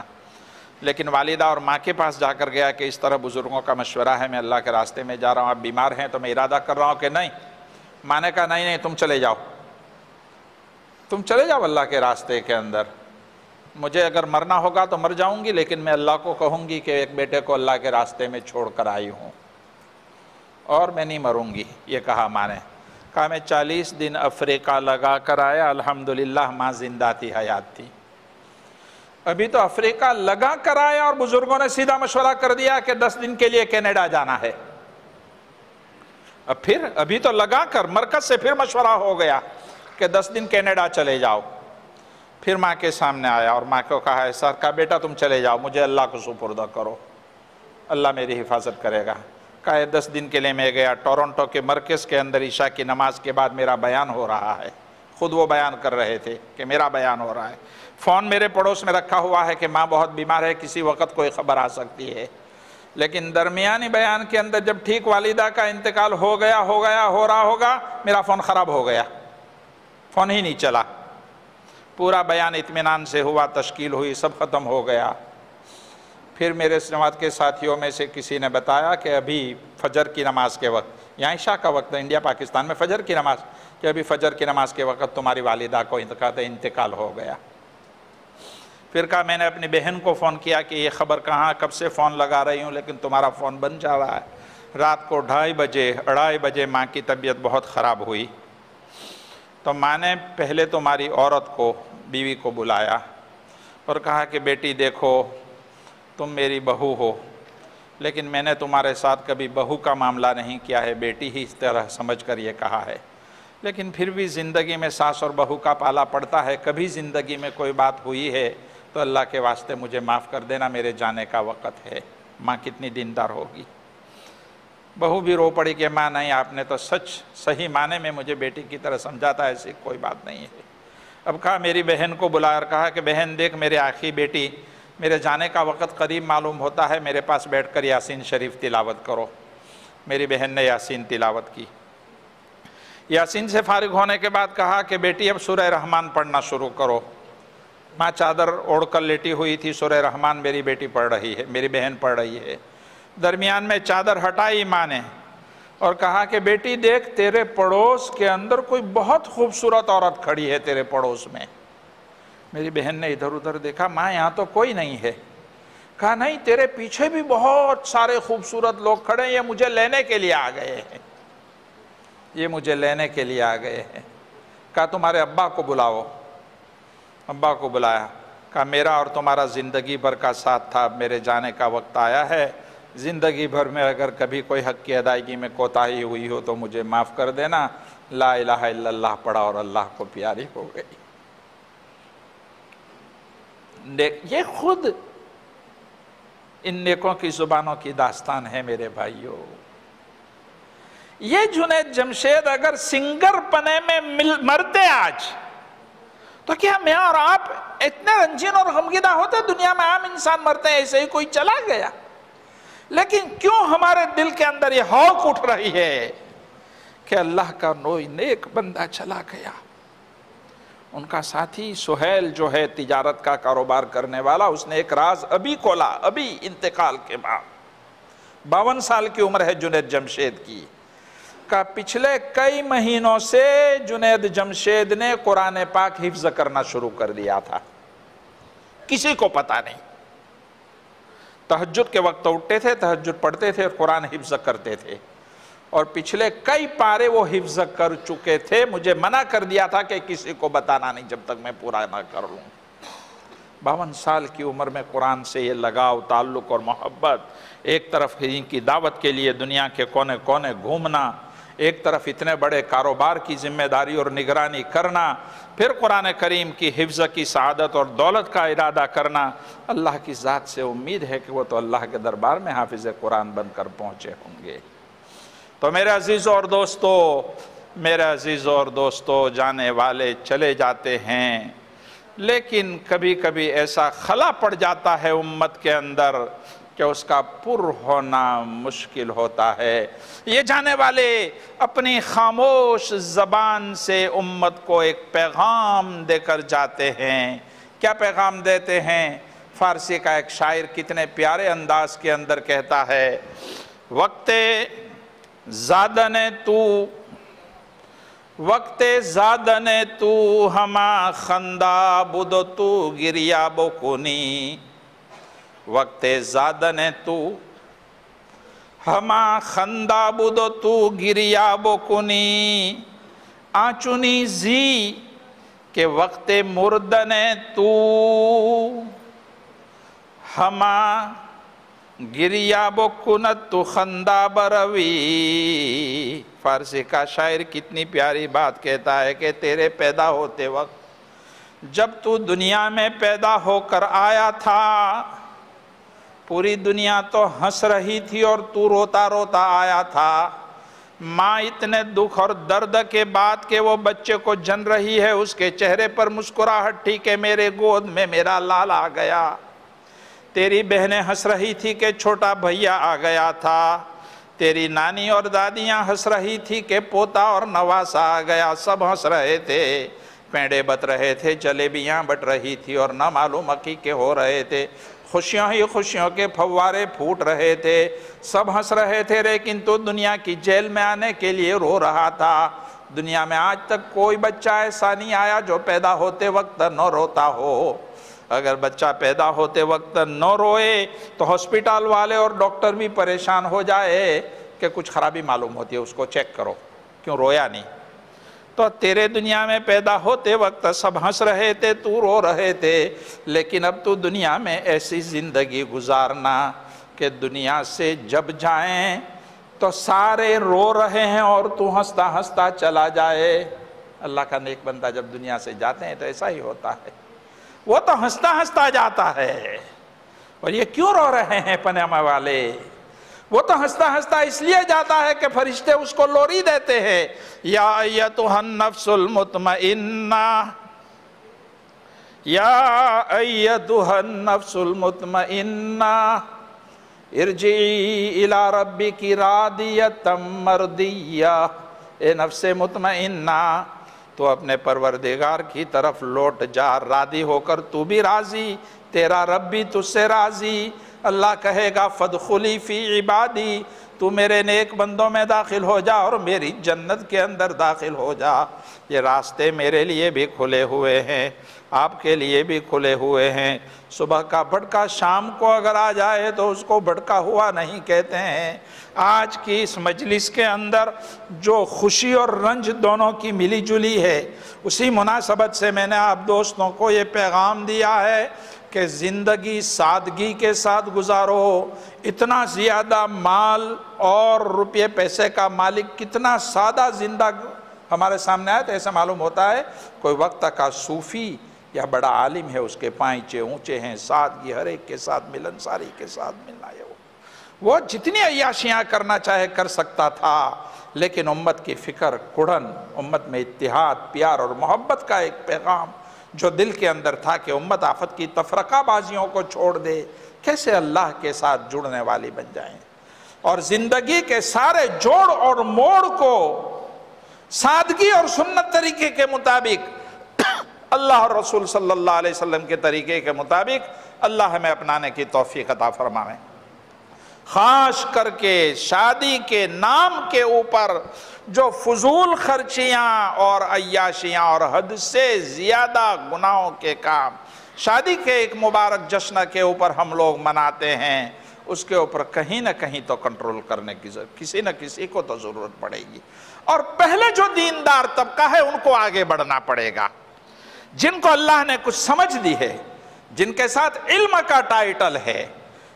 لیکن والدہ اور ماں کے پاس جا کر گیا کہ اس طرح بزرگوں کا مشورہ ہے، میں اللہ کے راستے میں جا رہا ہوں، آپ بیمار ہیں تو میں ارادہ کر رہا ہوں کہ نہیں۔ ماں نے کہا نہیں تم چلے جاؤ، تم چلے جاؤ اللہ کے راستے کے اندر، مجھے اگر مرنا ہوگا تو مر جاؤں گی، لیکن میں اللہ کو کہوں گی کہ ایک بیٹے کو اللہ کے راستے میں چھوڑ کر آئی ہوں اور میں نہیں مروں گی۔ یہ کہا ماں نے۔ کہا میں 40 دن افریقہ لگا کر آیا، الحمدللہ ماں زندہ تھی، حیات تھی۔ ابھی تو افریقہ لگا کر آیا اور بزرگوں نے سیدھا مشورہ کر دیا کہ 10 دن کے لیے کینیڈا جانا ہے۔ ابھی تو لگا کر مرکز سے پھر مشورہ ہو گیا کہ 10 دن کینیڈا چلے جاؤ۔ پھر ماں کے سامنے آیا اور ماں کو کہا ایسا کہا بیٹا تم چلے جاؤ، مجھے اللہ کو سپرد کرو، اللہ میری حفاظت کرے گا۔ کہا 10 دن کے لیے میں گیا، ٹورنٹو کے مرکز کے اندر عشاء کی نماز کے بعد میرا بیان ہو رہا ہے، خود وہ بیان کر رہے تھے کہ میرا بیان ہو رہا ہے۔ فون میرے پڑوس میں رکھا ہوا ہے کہ ماں بہت بیمار ہے، کسی وقت کوئی خبر آ سکتی ہے۔ لیکن درمیانی بیان کے اندر جب ٹھیک والدہ کا انتقال ہو رہا ہوگا، میرا فون خراب ہو گیا، فون ہی نہیں چلا۔ پورا بیان اطمینان سے ہوا، تشکیل ہوئی، سب ختم ہو گیا۔ پھر میرے جماعت کے ساتھیوں میں سے کسی نے بتایا کہ ابھی فجر کی نماز کے وقت، یہاں عشاء کا وقت ہے انڈیا پاکستان میں فجر کی نماز، کہ ابھی فجر کی نماز کے وقت تمہاری والدہ کو انتقال ہو گیا۔ پھر کہا میں نے اپنی بہن کو فون کیا کہ یہ خبر کہاں، کب سے فون لگا رہی ہوں لیکن تمہارا فون بند جا رہا ہے۔ رات کو 2:30 بجے ماں کی طبیعت بہت خراب ہوئی، تو ماں نے پہلے تمہاری عورت کو، بیوی کو بلایا اور کہا کہ بیٹی دیکھو تم میری بہو ہو، لیکن میں نے تمہارے ساتھ کبھی بہو کا معاملہ نہیں کیا ہے، بیٹی ہی اس طرح سمجھ کر یہ کہا ہے، لیکن پھر بھی زندگی میں ساس اور بہو کا پالا پڑتا ہے، کبھی زندگی میں کوئی بات ہوئی ہے تو اللہ کے واسطے مجھے معاف کر دینا، میرے جانے کا وقت ہے۔ ماں کتنی دیندار ہوگی۔ بہو بھی رو پڑی کہ ماں نہیں، آپ نے تو صحیح معنی میں مجھے بیٹی کی طرح سمجھا تھا، ایسی کوئی بات نہیں ہے۔ اب کہا میری بہن کو بلایا اور کہا کہ بہن دیکھ میرے آخری بیٹی، میرے جانے کا وقت قریب معلوم ہوتا ہے، میرے پاس بیٹھ کر یاسین شریف تلاوت کرو۔ میری بہن نے یاسین تلاوت کی۔ یاسین سے فارغ ہونے کے بعد کہا کہ بیٹی اب سورہ رحمان پڑھنا شروع کرو۔ ماں چادر اوڑھ کر لیٹی ہوئی تھی، سورہ رحمان میری بیٹی پڑھ رہی ہے، میری بہن پڑھ رہی ہے۔ درمیان میں چادر ہٹائی ماں نے اور کہا کہ بیٹی دیکھ تیرے پڑوس کے اندر کوئی بہت خوبصورت عورت کھڑی ہے تیرے پڑوس میں۔ میری بہن نے ادھر ادھر دیکھا، ماں یہاں تو کوئی نہیں ہے۔ کہا نہیں تیرے پیچھے بھی بہت سارے خوبصورت لوگ کھڑے ہیں، یہ مجھے لینے کے لیے آ گئے ہیں، یہ مجھے لینے کے لیے آ گئے ہیں۔ کہا تمہارے ابا کو بلاؤ. ابا کو بلایا, کہا میرا اور تمہارا زندگی بھر کا ساتھ تھا, اب میرے جانے کا وقت آیا ہے, زندگی بھر میں اگر کبھی کوئی حق کی ادائیگی میں کوتاہی ہوئی ہو تو مجھے معاف کر دینا. لا الہ الا اللہ پڑھا اور اللہ کو پیاری ہو گئی. یہ خود ان نیکوں کی زبانوں کی داستان ہے میرے بھائیوں. یہ جنید جمشید اگر سنگر پنے میں مرتے آج تو کیا میں اور آپ اتنے رنجین اور غمگدہ ہوتے؟ دنیا میں عام انسان مرتے ہیں, ایسے ہی کوئی چلا گیا. لیکن کیوں ہمارے دل کے اندر یہ ہوک اٹھ رہی ہے کہ اللہ کا کوئی نیک بندہ چلا گیا. ان کا ساتھی سہیل جو ہے تجارت کا کاروبار کرنے والا, اس نے ایک راز ابھی کھولا, ابھی انتقال کے بعد. 52 سال کی عمر ہے جنید جمشید کی. کا پچھلے کئی مہینوں سے جنید جمشید نے قرآن پاک حفظ کرنا شروع کر دیا تھا, کسی کو پتا نہیں. تہجد کے وقت اٹھتے تھے, تہجد پڑھتے تھے, قرآن حفظ کرتے تھے, اور پچھلے کئی پارے وہ حفظ کر چکے تھے. مجھے منع کر دیا تھا کہ کسی کو بتانا نہیں جب تک میں پورا نہ کر لوں. 52 سال کی عمر میں قرآن سے یہ لگاؤ, تعلق اور محبت, ایک طرف ان کی دعوت کے لیے دنیا کے کونے کونے گھومنا, ایک طرف اتنے بڑے کاروبار کی ذمہ داری اور نگرانی کرنا, پھر قرآن کریم کی حفظ کی سعادت اور دولت کا ارادہ کرنا. اللہ کی ذات سے امید ہے کہ وہ تو اللہ کے دربار میں حافظ قرآن بن کر پہنچے ہوں گے. تو میرے عزیزوں اور دوستو, میرے عزیزوں اور دوستو, جانے والے چلے جاتے ہیں, لیکن کبھی کبھی ایسا خلا پڑ جاتا ہے امت کے اندر کہ اس کا پر ہونا مشکل ہوتا ہے. یہ جانے والے اپنی خاموش زبان سے امت کو ایک پیغام دے کر جاتے ہیں. کیا پیغام دیتے ہیں؟ فارسی کا ایک شاعر کتنے پیارے انداز کے اندر کہتا ہے, وقت زادن تو ہما خندہ بدو تو گریا بکنی. وقت زادن تو ہما خندہ بدو تو گریا بکنی. آنچنی زی کہ وقت مردن تو ہما گریا بکنت تو خندہ بروی. فارسی کا شاعر کتنی پیاری بات کہتا ہے کہ تیرے پیدا ہوتے وقت, جب تو دنیا میں پیدا ہو کر آیا تھا, پوری دنیا تو ہنس رہی تھی اور تو روتا روتا آیا تھا. ماں اتنے دکھ اور درد کے بعد کہ وہ بچے کو جن رہی ہے, اس کے چہرے پر مسکراہٹ تھی کہ میرے گود میں میرا لال آ گیا. تیری بہنیں ہنس رہی تھی کہ چھوٹا بھیا آ گیا تھا. تیری نانی اور دادیاں ہنس رہی تھی کہ پوتا اور نواسا آ گیا. سب ہنس رہے تھے, پیڑے بت رہے تھے, جلیبیاں بٹ رہی تھی اور نہ معلوم عقیقے ہو رہے تھے. خوشیوں ہی خوشیوں کے پھوارے پھوٹ رہے تھے. سب ہنس رہے تھے, لیکن تو دنیا کی جیل میں آنے کے لیے رو رہا تھا. دنیا میں آج تک کوئی بچہ ایسا نہیں آیا جو پیدا ہوتے وقت نہ روتا ہو. اگر بچہ پیدا ہوتے وقت نہ روئے تو ہاسپٹل والے اور ڈاکٹر بھی پریشان ہو جائے کہ کچھ خرابی معلوم ہوتی ہے, اس کو چیک کرو کیوں رویا نہیں. تو تیرے دنیا میں پیدا ہوتے وقت سب ہنس رہے تھے, تو رو رہے تھے, لیکن اب تو دنیا میں ایسی زندگی گزارنا کہ دنیا سے جب جائیں تو سارے رو رہے ہیں اور تو ہنستا ہنستا چلا جائے. اللہ کا نیک بندہ جب دنیا سے جاتے ہیں تو ایسا ہی ہوتا ہے, وہ تو ہنستا ہنستا جاتا ہے. اور یہ کیوں رو رہے ہیں پناما والے؟ وہ تو ہنستا ہنستا اس لیے جاتا ہے کہ فرشتے اس کو لوری دیتے ہیں, یا ایتھا النفس المطمئنہ, یا ایتھا النفس المطمئنہ ارجعی الی ربک راضیۃ مرضیہ. اے نفس مطمئنہ, تو اپنے پروردگار کی طرف لوٹ جا, راضی ہو کر تو بھی راضی, تیرا رب بھی تجھ سے راضی. اللہ کہے گا فادخلی فی عبادی, تو میرے نیک بندوں میں داخل ہو جا اور میری جنت کے اندر داخل ہو جا۔ یہ راستے میرے لیے بھی کھلے ہوئے ہیں، آپ کے لیے بھی کھلے ہوئے ہیں۔ صبح کا بھٹکا شام کو اگر آ جائے تو اس کو بھٹکا ہوا نہیں کہتے ہیں۔ آج کی اس مجلس کے اندر جو خوشی اور رنج دونوں کی ملی جلی ہے، اسی مناسبت سے میں نے آپ دوستوں کو یہ پیغام دیا ہے کہ زندگی سادگی کے ساتھ گزارو۔ اتنا زیادہ مال اور روپے پیسے کا مالک کتنا سادہ زندہ ہمارے سامنے آئے تو ایسا معلوم ہوتا ہے کوئی وقت کا صوفی یا بڑا عالم ہے، اس کے پائنچے اونچے ہیں، سادگی ہر ایک کے ساتھ ملنساری کے ساتھ ملنا ہے۔ وہ جتنی عیاشیاں کرنا چاہے کر سکتا تھا، لیکن امت کی فکر کڑن، امت میں اتحاد، پیار اور محبت کا ایک پیغام جو دل کے اندر تھا کہ امت آفت کی تفرقہ بازیوں کو چھوڑ دے، کیسے اللہ کے ساتھ جڑنے والی بن جائیں اور زندگی کے سارے جوڑ اور موڑ کو سادگی اور سنت طریقے کے مطابق، اللہ اور رسول صلی اللہ علیہ وسلم کے طریقے کے مطابق اللہ ہمیں اپنانے کی توفیق عطا فرمائے۔ خاص کر کے شادی کے نام کے اوپر جو فضول خرچیاں اور عیاشیاں اور حد سے زیادہ گناہوں کے کام شادی کے ایک مبارک جشن کے اوپر ہم لوگ مناتے ہیں، اس کے اوپر کہیں نہ کہیں تو کنٹرول کرنے کی ضرورت، کسی نہ کسی کو تو ضرورت پڑے گی۔ اور پہلے جو دیندار طبقہ ہے ان کو آگے بڑھنا پڑے گا، جن کو اللہ نے کچھ سمجھ دی ہے، جن کے ساتھ علم کا ٹائٹل ہے،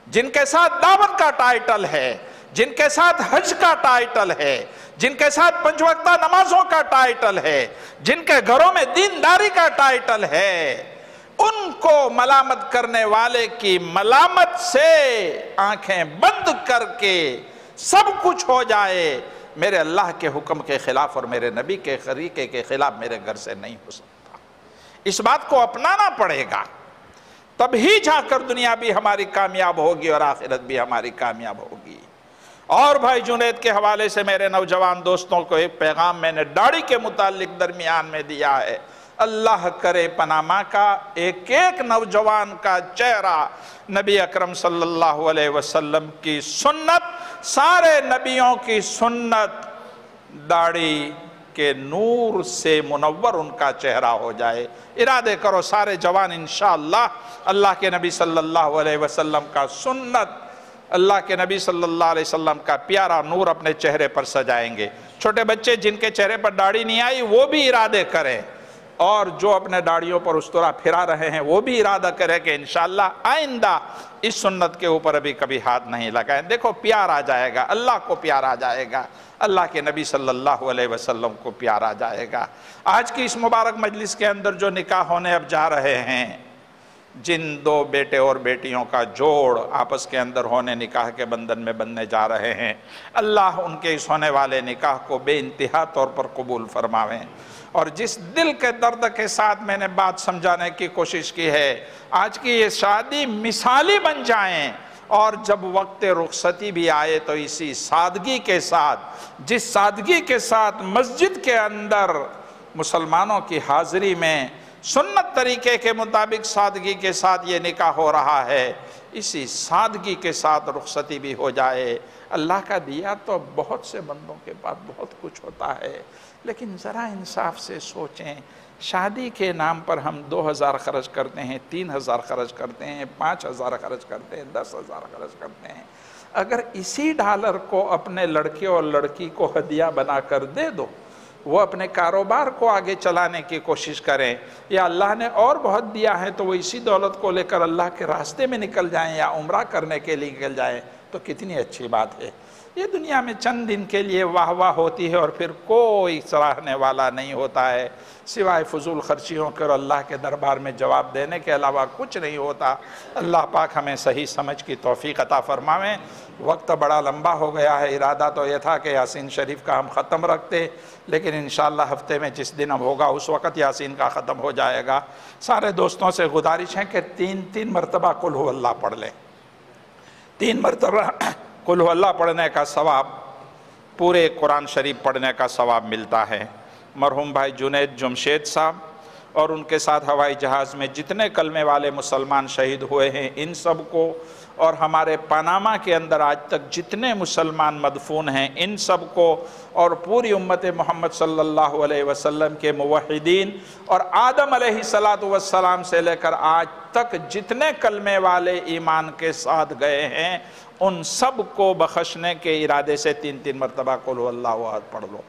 جن کے ساتھ دعوت کا ٹائٹل ہے، جن کے ساتھ حج کا ٹائٹل ہے، جن کے ساتھ 5 وقتہ نمازوں کا ٹائٹل ہے، جن کے گھروں میں دینداری کا ٹائٹل ہے، ان کو ملامت کرنے والے کی ملامت سے آنکھیں بند کر کے سب کچھ ہو جائے، میرے اللہ کے حکم کے خلاف اور میرے نبی کے طریقے کے خلاف میرے گھر سے نہیں ہو سکتا۔ اس بات کو اپنانا پڑے گا، تب ہی جا کر دنیا بھی ہماری کامیاب ہوگی اور آخرت بھی ہماری کامیاب ہوگی۔ اور بھائی جنید کے حوالے سے میرے نوجوان دوستوں کو ایک پیغام میں نے داڑھی کے متعلق درمیان میں دیا ہے۔ اللہ کرے پناما کا ایک ایک نوجوان کا چہرہ نبی اکرم صلی اللہ علیہ وسلم کی سنت، سارے نبیوں کی سنت، داڑھی کہ نور سے منور ان کا چہرہ ہو جائے۔ ارادے کرو سارے جوان انشاءاللہ اللہ کے نبی صلی اللہ علیہ وسلم کا سنت، اللہ کے نبی صلی اللہ علیہ وسلم کا پیارا نور اپنے چہرے پر سجائیں گے۔ چھوٹے بچے جن کے چہرے پر داڑھی نہیں آئی وہ بھی ارادے کریں، اور جو اپنے داڑھیوں پر استرا پھرا رہے ہیں وہ بھی ارادہ کریں کہ انشاءاللہ آئندہ اس سنت کے اوپر ابھی کبھی ہاتھ نہیں لگائیں۔ دیکھو پیار آ جائے گا، اللہ کو پیار آ جائے گا، اللہ کے نبی صلی اللہ علیہ وسلم کو پیار آ جائے گا۔ آج کی اس مبارک مجلس کے اندر جو نکاح ہونے اب جا رہے ہیں، جن 2 بیٹے اور بیٹیوں کا جوڑ آپس کے اندر ہونے نکاح کے بندھن میں بندھنے جا رہے ہیں، اللہ ان کے اس ہونے والے نکاح کو بے انتہا طور پر قبول فرماویں۔ اور جس دل کے درد کے ساتھ میں نے بات سمجھانے کی کوشش کی ہے، آج کی یہ شادی مثالی بن جائیں، اور جب وقت رخصتی بھی آئے تو اسی سادگی کے ساتھ، جس سادگی کے ساتھ مسجد کے اندر مسلمانوں کی حاضری میں سنت طریقے کے مطابق سادگی کے ساتھ یہ نکاح ہو رہا ہے، اسی سادگی کے ساتھ رخصتی بھی ہو جائے۔ اللہ کا دیا تو بہت سے بندوں کے پاس بہت کچھ ہوتا ہے، لیکن ذرا انصاف سے سوچیں، شادی کے نام پر ہم 2000 خرچ کرتے ہیں، 3000 خرچ کرتے ہیں، 5000 خرچ کرتے ہیں، 10000 خرچ کرتے ہیں۔ اگر اسی ڈالر کو اپنے لڑکے اور لڑکی کو ہدیہ بنا کر دے دو، وہ اپنے کاروبار کو آگے چلانے کی کوشش کریں، یا اللہ نے اور بہت دیا ہے تو وہ اسی دولت کو لے کر اللہ کے راستے میں نکل جائیں یا عمرہ کرنے کے لیے نکل جائیں، تو کتنی اچھی بات ہے۔ یہ دنیا میں چند دن کے لیے واہ واہ ہوتی ہے اور پھر کوئی سراہنے والا نہیں ہوتا ہے، سوائے فضول خرچیوں کے اور اللہ کے دربار میں جواب دینے کے علاوہ کچھ نہیں ہوتا۔ اللہ پاک ہمیں صحیح سمجھ کی توفیق عطا فرمائیں۔ وقت بڑا لمبا ہو گیا ہے، ارادہ تو یہ تھا کہ یاسین شریف کا ہم ختم رکھتے، لیکن انشاءاللہ ہفتے میں جس دن اب ہوگا اس وقت یاسین کا ختم ہو جائے گا۔ سارے دوستوں سے گزارش ہے کہ 3 مرتبہ قل ہو اللہ پڑھ لیں۔ 3 مرتبہ قل ہو اللہ پڑھنے کا ثواب پورے قرآن شریف پڑھنے کا ثواب ملتا ہے۔ مرحوم بھائی جنید جمشید صاحب اور ان کے ساتھ ہوائی جہاز میں جتنے کلمے والے مسلمان شہید ہوئے ہیں، ان سب کو اور ہمارے پاناما کے اندر آج تک جتنے مسلمان مدفون ہیں ان سب کو، اور پوری امت محمد صلی اللہ علیہ وسلم کے موحدین، اور آدم علیہ السلام سے لے کر آج تک جتنے کلمے والے ایمان کے ساتھ گئے ہیں ان سب کو بخشنے کے ارادے سے 3 مرتبہ قل هو اللہ احد پڑھ لو۔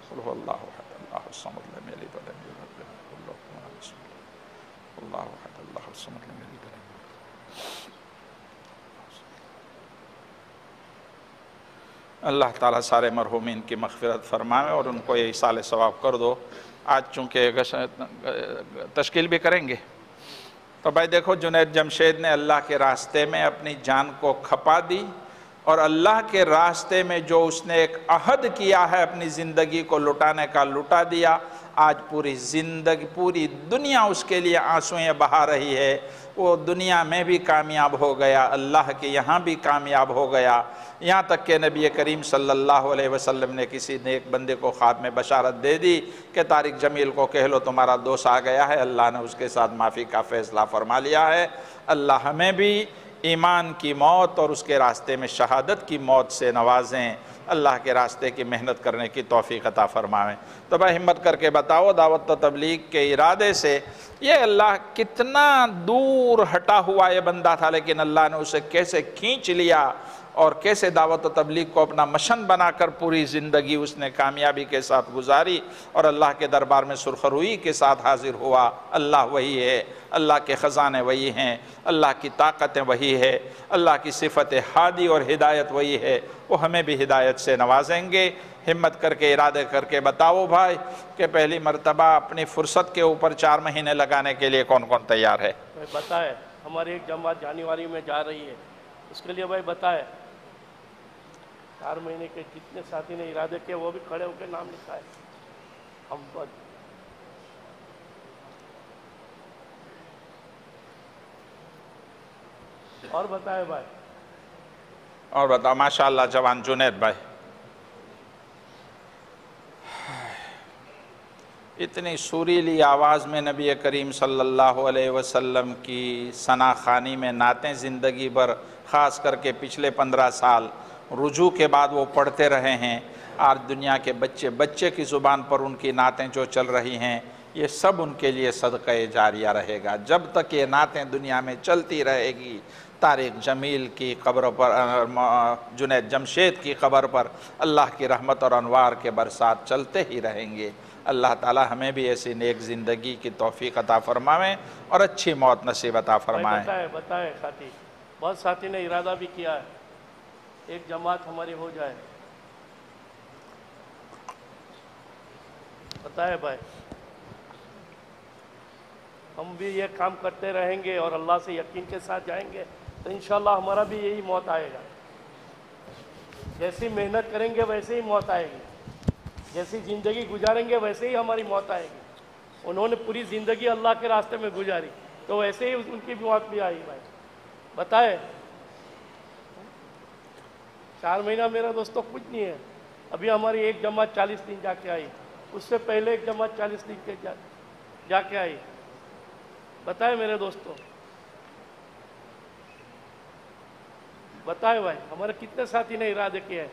قل هو اللہ احد اللہ الصمد لم یلد ولم یولد ولم یکن له کفوا احد۔ اللہ احد اللہ الصمد لم یلد ولم یولد۔ اللہ تعالیٰ سارے مرحومین کی مغفرت فرمائے اور ان کو یہ ایصال ثواب کر دو۔ آج چونکہ تشکیل بھی کریں گے تو بھائی دیکھو، جنید جمشید نے اللہ کے راستے میں اپنی جان کو کھپا دی، اور اللہ کے راستے میں جو اس نے ایک عہد کیا ہے اپنی زندگی کو لٹانے کا، لٹا دیا۔ آج پوری زندگی، پوری دنیا اس کے لیے آنسوئیں بہا رہی ہے۔ وہ دنیا میں بھی کامیاب ہو گیا، اللہ کے یہاں بھی کامیاب ہو گیا، یہاں تک کہ نبی کریم صلی اللہ علیہ وسلم نے کسی نیک بندے کو خواب میں بشارت دے دی کہ طارق جمیل کو کہہ لو تمہارا دوست آ گیا ہے، اللہ نے اس کے ساتھ معافی کا فیصلہ فرما لیا ہے۔ اللہ ہمیں بھی ایمان کی موت اور اس کے راستے میں شہادت کی موت سے نوازیں، اللہ کے راستے کی محنت کرنے کی توفیق عطا فرمائیں۔ تو بھائی ہمت کر کے بتاؤ، دعوت و تبلیغ کے ارادے سے یہ اللہ کتنا دور ہٹا ہوا یہ بندہ تھا، لیکن اللہ نے اسے کیسے کھینچ لیا اور کیسے دعوت و تبلیغ کو اپنا مشن بنا کر پوری زندگی اس نے کامیابی کے ساتھ گزاری اور اللہ کے دربار میں سرخروئی کے ساتھ حاضر ہوا۔ اللہ وہی ہے، اللہ کے خزانے وہی ہیں، اللہ کی طاقتیں وہی ہے، اللہ کی صفت ہادی اور ہدایت وہی ہے، وہ ہمیں بھی ہدایت سے نوازیں گے۔ ہمت کر کے ارادے کر کے بتاؤ بھائی کہ پہلی مرتبہ اپنی فرصت کے اوپر 4 مہینے لگانے کے لیے کون کون تیار ہے؟ بتائے، ہماری ایک جماعت جانوری میں جا رہی ہے، اس کے لیے بھائی بتائے 4 مہینے کے جتنے ساتھی نے ارادے کیے وہ بھی کھڑے ہو کے نام لکھائے۔ ہم اور بتائے بھائی، اور بتاؤ ماشاءاللہ جوان جنید بھائی، اتنی سریلی آواز میں نبی کریم صلی اللہ علیہ وسلم کی ثنا خوانی میں نعتیں زندگی بھر، خاص کر کے پچھلے 15 سال رجوع کے بعد وہ پڑھتے رہے ہیں۔ آج دنیا کے بچے کی زبان پر ان کی نعتیں جو چل رہی ہیں، یہ سب ان کے لیے صدقہ جاریہ رہے گا۔ جب تک یہ نعتیں دنیا میں چلتی رہے گی، طارق جمیل کی قبر پر، جنید جمشید کی قبر پر اللہ کی رحمت اور انوار کے برسات چلتے ہی رہیں گے۔ اللہ تعالی ہمیں بھی ایسی نیک زندگی کی توفیق عطا فرمائیں اور اچھی موت نصیب عطا فرمائیں۔ بتائے ساتھی، بہت ساتھی نے ارادہ بھی کیا ہے ایک جماعت ہماری ہو جائے۔ بتائے بھائی، ہم بھی یہ کام کرتے رہیں گے اور اللہ سے یقین کے ساتھ جائیں گے تو انشاءاللہ ہمارا بھی یہی موت آئے گا۔ جیسی محنت کریں گے ویسے ہی موت آئے گی، جیسی زندگی گزاریں گے ویسے ہی ہماری موت آئے گی۔ انہوں نے پوری زندگی اللہ کے راستے میں گزاری تو ویسے ہی ان کی موت بھی آئی بھائی۔ بتائے 4 مہینہ میرا دوستو کچھ نہیں ہے۔ ابھی ہماری ایک جماعت 40 دن جا کے آئی، اس سے پہلے ایک جماعت 40 دن کے جا کے آئی۔ بتائے میرے دوستو، بتائے بھائی ہمارے کتنے ساتھی نے ارادے کیے ہیں؟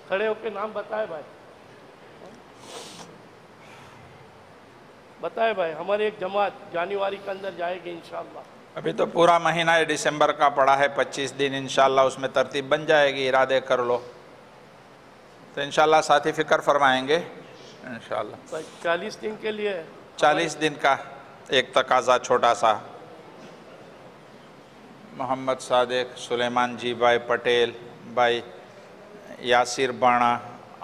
کھڑے ہو کے نام بتائے بھائی، بتائے بھائی۔ ہماری ایک جماعت جانوری کے اندر جائے گی انشاءاللہ۔ ابھی تو پورا مہینہ دسمبر کا پڑا ہے، 25 دن انشاءاللہ اس میں ترتیب بن جائے گی، ارادے کر لو تو انشاءاللہ ساتھی فکر فرمائیں گے انشاءاللہ۔ 40 دن کے لیے 40 دن کا ایک تقاضا چھوٹا سا، محمد صادق، سلیمان جی بھائی پٹیل بھائی، یاسر بانا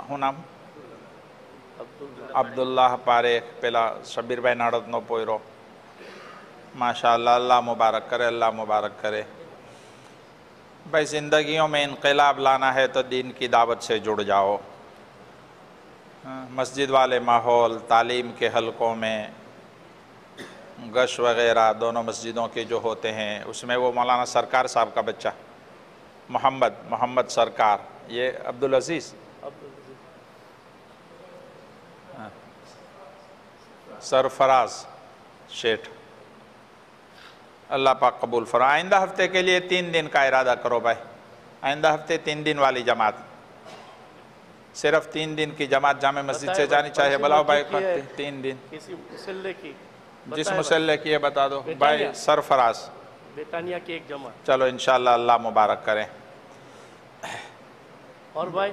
ہوں نام، عبداللہ پاریخ پہلا، شبیر بھائی ناڑت نو پوئرو، ماشاءاللہ اللہ مبارک کرے، اللہ مبارک کرے۔ بھائی زندگیوں میں انقلاب لانا ہے تو دین کی دعوت سے جڑ جاؤ۔ مسجد والے ماحول، تعلیم کے حلقوں میں گش وغیرہ دونوں مسجدوں کے جو ہوتے ہیں، اس میں وہ مولانا سرکار صاحب کا بچہ محمد سرکار، یہ عبدالعزیز سرفراز شیٹھ، اللہ پاک قبول فرمائے۔ آئندہ ہفتے کے لیے 3 دن کا ارادہ کرو بھائی، آئندہ ہفتے 3 دن والی جماعت، صرف 3 دن کی جماعت جامع مسجد سے جانی چاہیے۔ بلاؤ بھائی 3 دن کسی مسلح کی جس مسلح کی ہے بتا دو بھائی۔ سرفراز بریٹانیہ کی ایک جماعت، چلو انشاءاللہ اللہ مبارک کریں۔ اور بھائی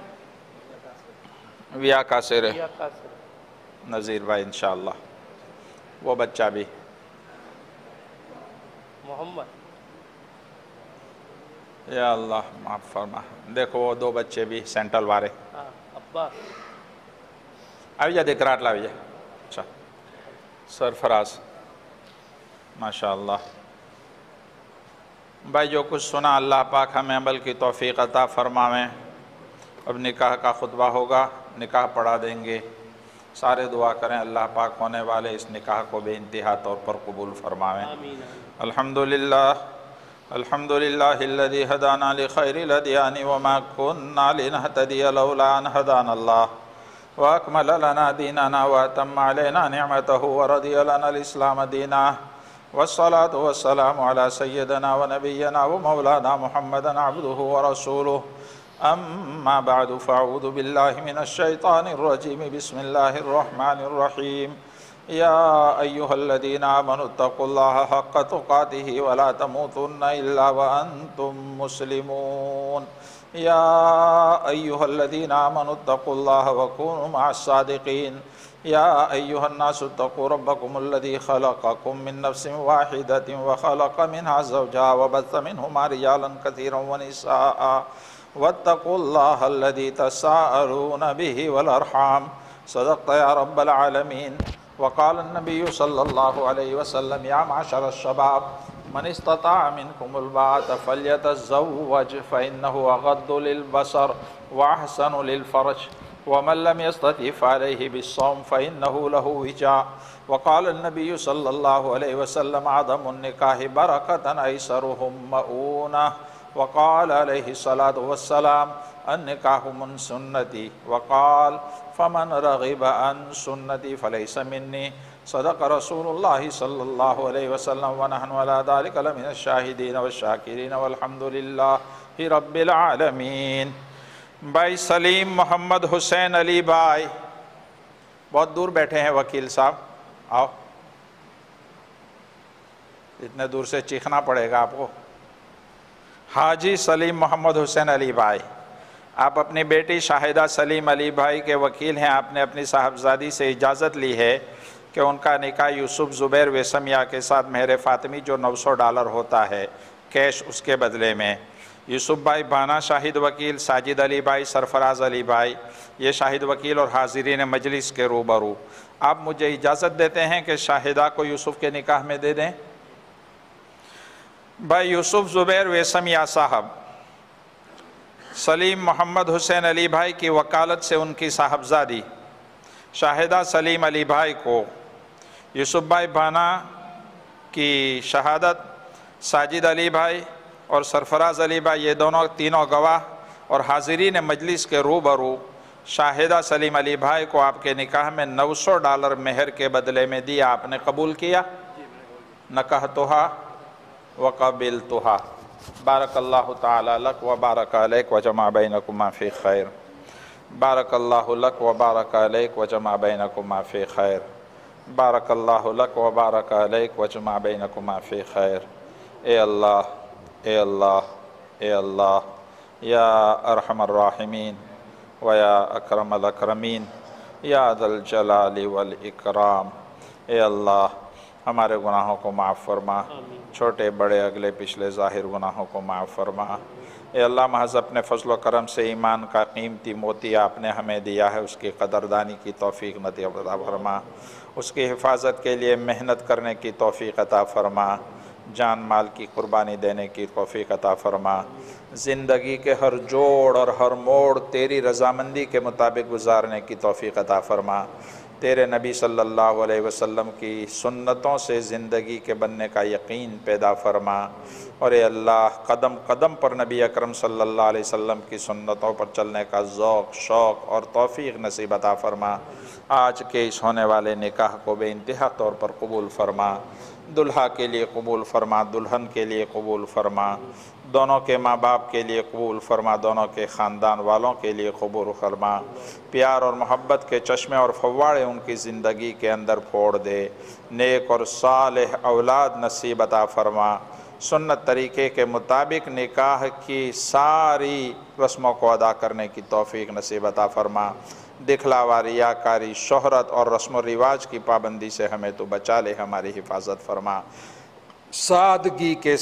ویا کا سر کیا خاص نذیر بھائی انشاءاللہ، وہ بچہ بھی محمد یا اللہ معاف فرما۔ دیکھو وہ 2 بچے بھی سینٹرل وارے عباس آویجا دکرات لاویجا۔ اچھا سرفراز ماشاءاللہ بھائی، جو کچھ سنا اللہ پاک ہمیں عمل کی توفیق عطا فرمائیں۔ اب نکاح کا خطبہ ہوگا، نکاح پڑھا دیں گے، سارے دعا کریں اللہ پاک ہونے والے اس نکاح کو بے انتہا طور پر قبول فرمائیں۔ آمین۔ الحمدللہ الحمدللہ الذی ہدانا لخیر الادیان وما کننا لنہتدی لولا ان ہدانا اللہ واکمل لنا دیننا واتم علینا نعمتہ ورضی لنا الاسلام دینا والصلاة والسلام على سیدنا ونبینا ومولانا محمد عبدہ ورسولہ اما بعد فاعوذ باللہ من الشیطان الرجیم بسم اللہ الرحمن الرحیم یا ایہا الذین آمنوا اتقوا اللہ حق تقاتہ ولا تموتن الا وانتم مسلمون یا ایہا الذین آمنوا اتقوا اللہ وکونوا مع الصادقین یا ایہا الناس اتقوا ربکم الذی خلقکم من نفس واحدۃ وخلق منها زوجہا وبث منہما رجالا کثیرا ونساء واتقوا اللہ الذی تساءلون به والارحام صدقت یا رب العالمین۔ وقال النبی صلی اللہ علیہ وسلم یا معشر الشباب من استطاع منکم الباءۃ فلیتزوج فإنہ اغض للبصر واحسن للفرج ومن لم يستطع فعليه بالصوم فإنه له وجاء۔ وقال النبی صلی اللہ علیہ وسلم عدم النکاح برکۃ ایسرهم مؤونہ۔ وقال علیہ الصلاۃ والسلام النکاح من سنتی وقال فمن رغب عن سنتی فلیس منی۔ صدق رسول اللہ صلی اللہ علیہ وسلم ونحن علی ذلک لمن الشاہدین والشاکرین والحمد للہ رب العالمین۔ بھائی سلیم محمد حسین علی بھائی بہت دور بیٹھے ہیں، وکیل صاحب آؤ، اتنے دور سے چیخنا پڑے گا آپ کو۔ حاجی سلیم محمد حسین علی بھائی، آپ اپنی بیٹی شاہدہ سلیم علی بھائی کے وکیل ہیں۔ آپ نے اپنی صاحبزادی سے اجازت لی ہے کہ ان کا نکاح یوسف زبیر ویسمیا کے ساتھ مہر فاطمی جو $900 ہوتا ہے کیش، اس کے بدلے میں یوسف بھائی بانا شاہد وکیل، ساجد علی بھائی، سرفراز علی بھائی یہ شاہد وکیل اور حاضرین مجلس کے روبرو، آپ مجھے اجازت دیتے ہیں کہ شاہدہ کو یوسف کے نکاح میں دے دیں؟ بھائی یوسف زبیر ویسمیا صاحب سلیم محمد حسین علی بھائی کی وکالت سے ان کی صاحبزادی شاہدہ سلیم علی بھائی کو یوسف بھائی بانا کی شہادت، ساجد علی بھائی اور سرفراز علی بھائی یہ تینوں گواہ اور حاضرین مجلس کے روبرو شاہدہ سلیم علی بھائی کو آپ کے نکاح میں $900 مہر کے بدلے میں دیا، آپ نے قبول کیا؟ نکحتہا وقبلتہا۔ بارک اللہ تعالی لک وبارک علیک وجمع بینکما فی خیر۔ بارک اللہ لک وبارک علیک وجمع بینکما فی خیر۔ بارک اللہ لک وبارک علیک وجمع بینکما فی خیر۔ اے اللہ اے اللہ اے اللہ یا ارحم الراحمین ویا اکرم الاکرمین یا ذا الجلال والاکرام۔ اے اللہ ہمارے گناہوں کو معاف فرما، چھوٹے بڑے اگلے پچھلے ظاہر گناہوں کو معاف فرما۔ اے اللہ محض اپنے فضل و کرم سے ایمان کا قیمتی موتی آپ نے ہمیں دیا ہے، اس کی قدردانی کی توفیق عطا فرما، اس کی حفاظت کے لیے محنت کرنے کی توفیق عطا فرما، جان مال کی قربانی دینے کی توفیق عطا فرما، زندگی کے ہر جوڑ اور ہر موڑ تیری رضامندی کے مطابق گزارنے کی توفیق عطا فرما، تیرے نبی صلی اللہ علیہ وسلم کی سنتوں سے زندگی کے بننے کا یقین پیدا فرما، اور اے اللہ قدم قدم پر نبی اکرم صلی اللہ علیہ وسلم کی سنتوں پر چلنے کا ذوق شوق اور توفیق نصیب عطا فرما۔ آج کے اس ہونے والے نکاح کو بے انتہا طور پر قبول فرما، دلہا کے لیے قبول فرما، دلہن کے لیے قبول فرما، دونوں کے ماں باپ کے لیے قبول فرما، دونوں کے خاندان والوں کے لیے قبول فرما، پیار اور محبت کے چشمے اور فواڑے ان کی زندگی کے اندر پھوڑ دے، نیک اور صالح اولاد نصیب عطا فرما، سنت طریقے کے مطابق نکاح کی ساری رسموں کو ادا کرنے کی توفیق نصیب عطا فرما، دکھلاوا، ریاکاری، شہرت اور رسم و رواج کی پابندی سے ہمیں تو بچا لے، ہماری حفاظت فرما، سادگی کے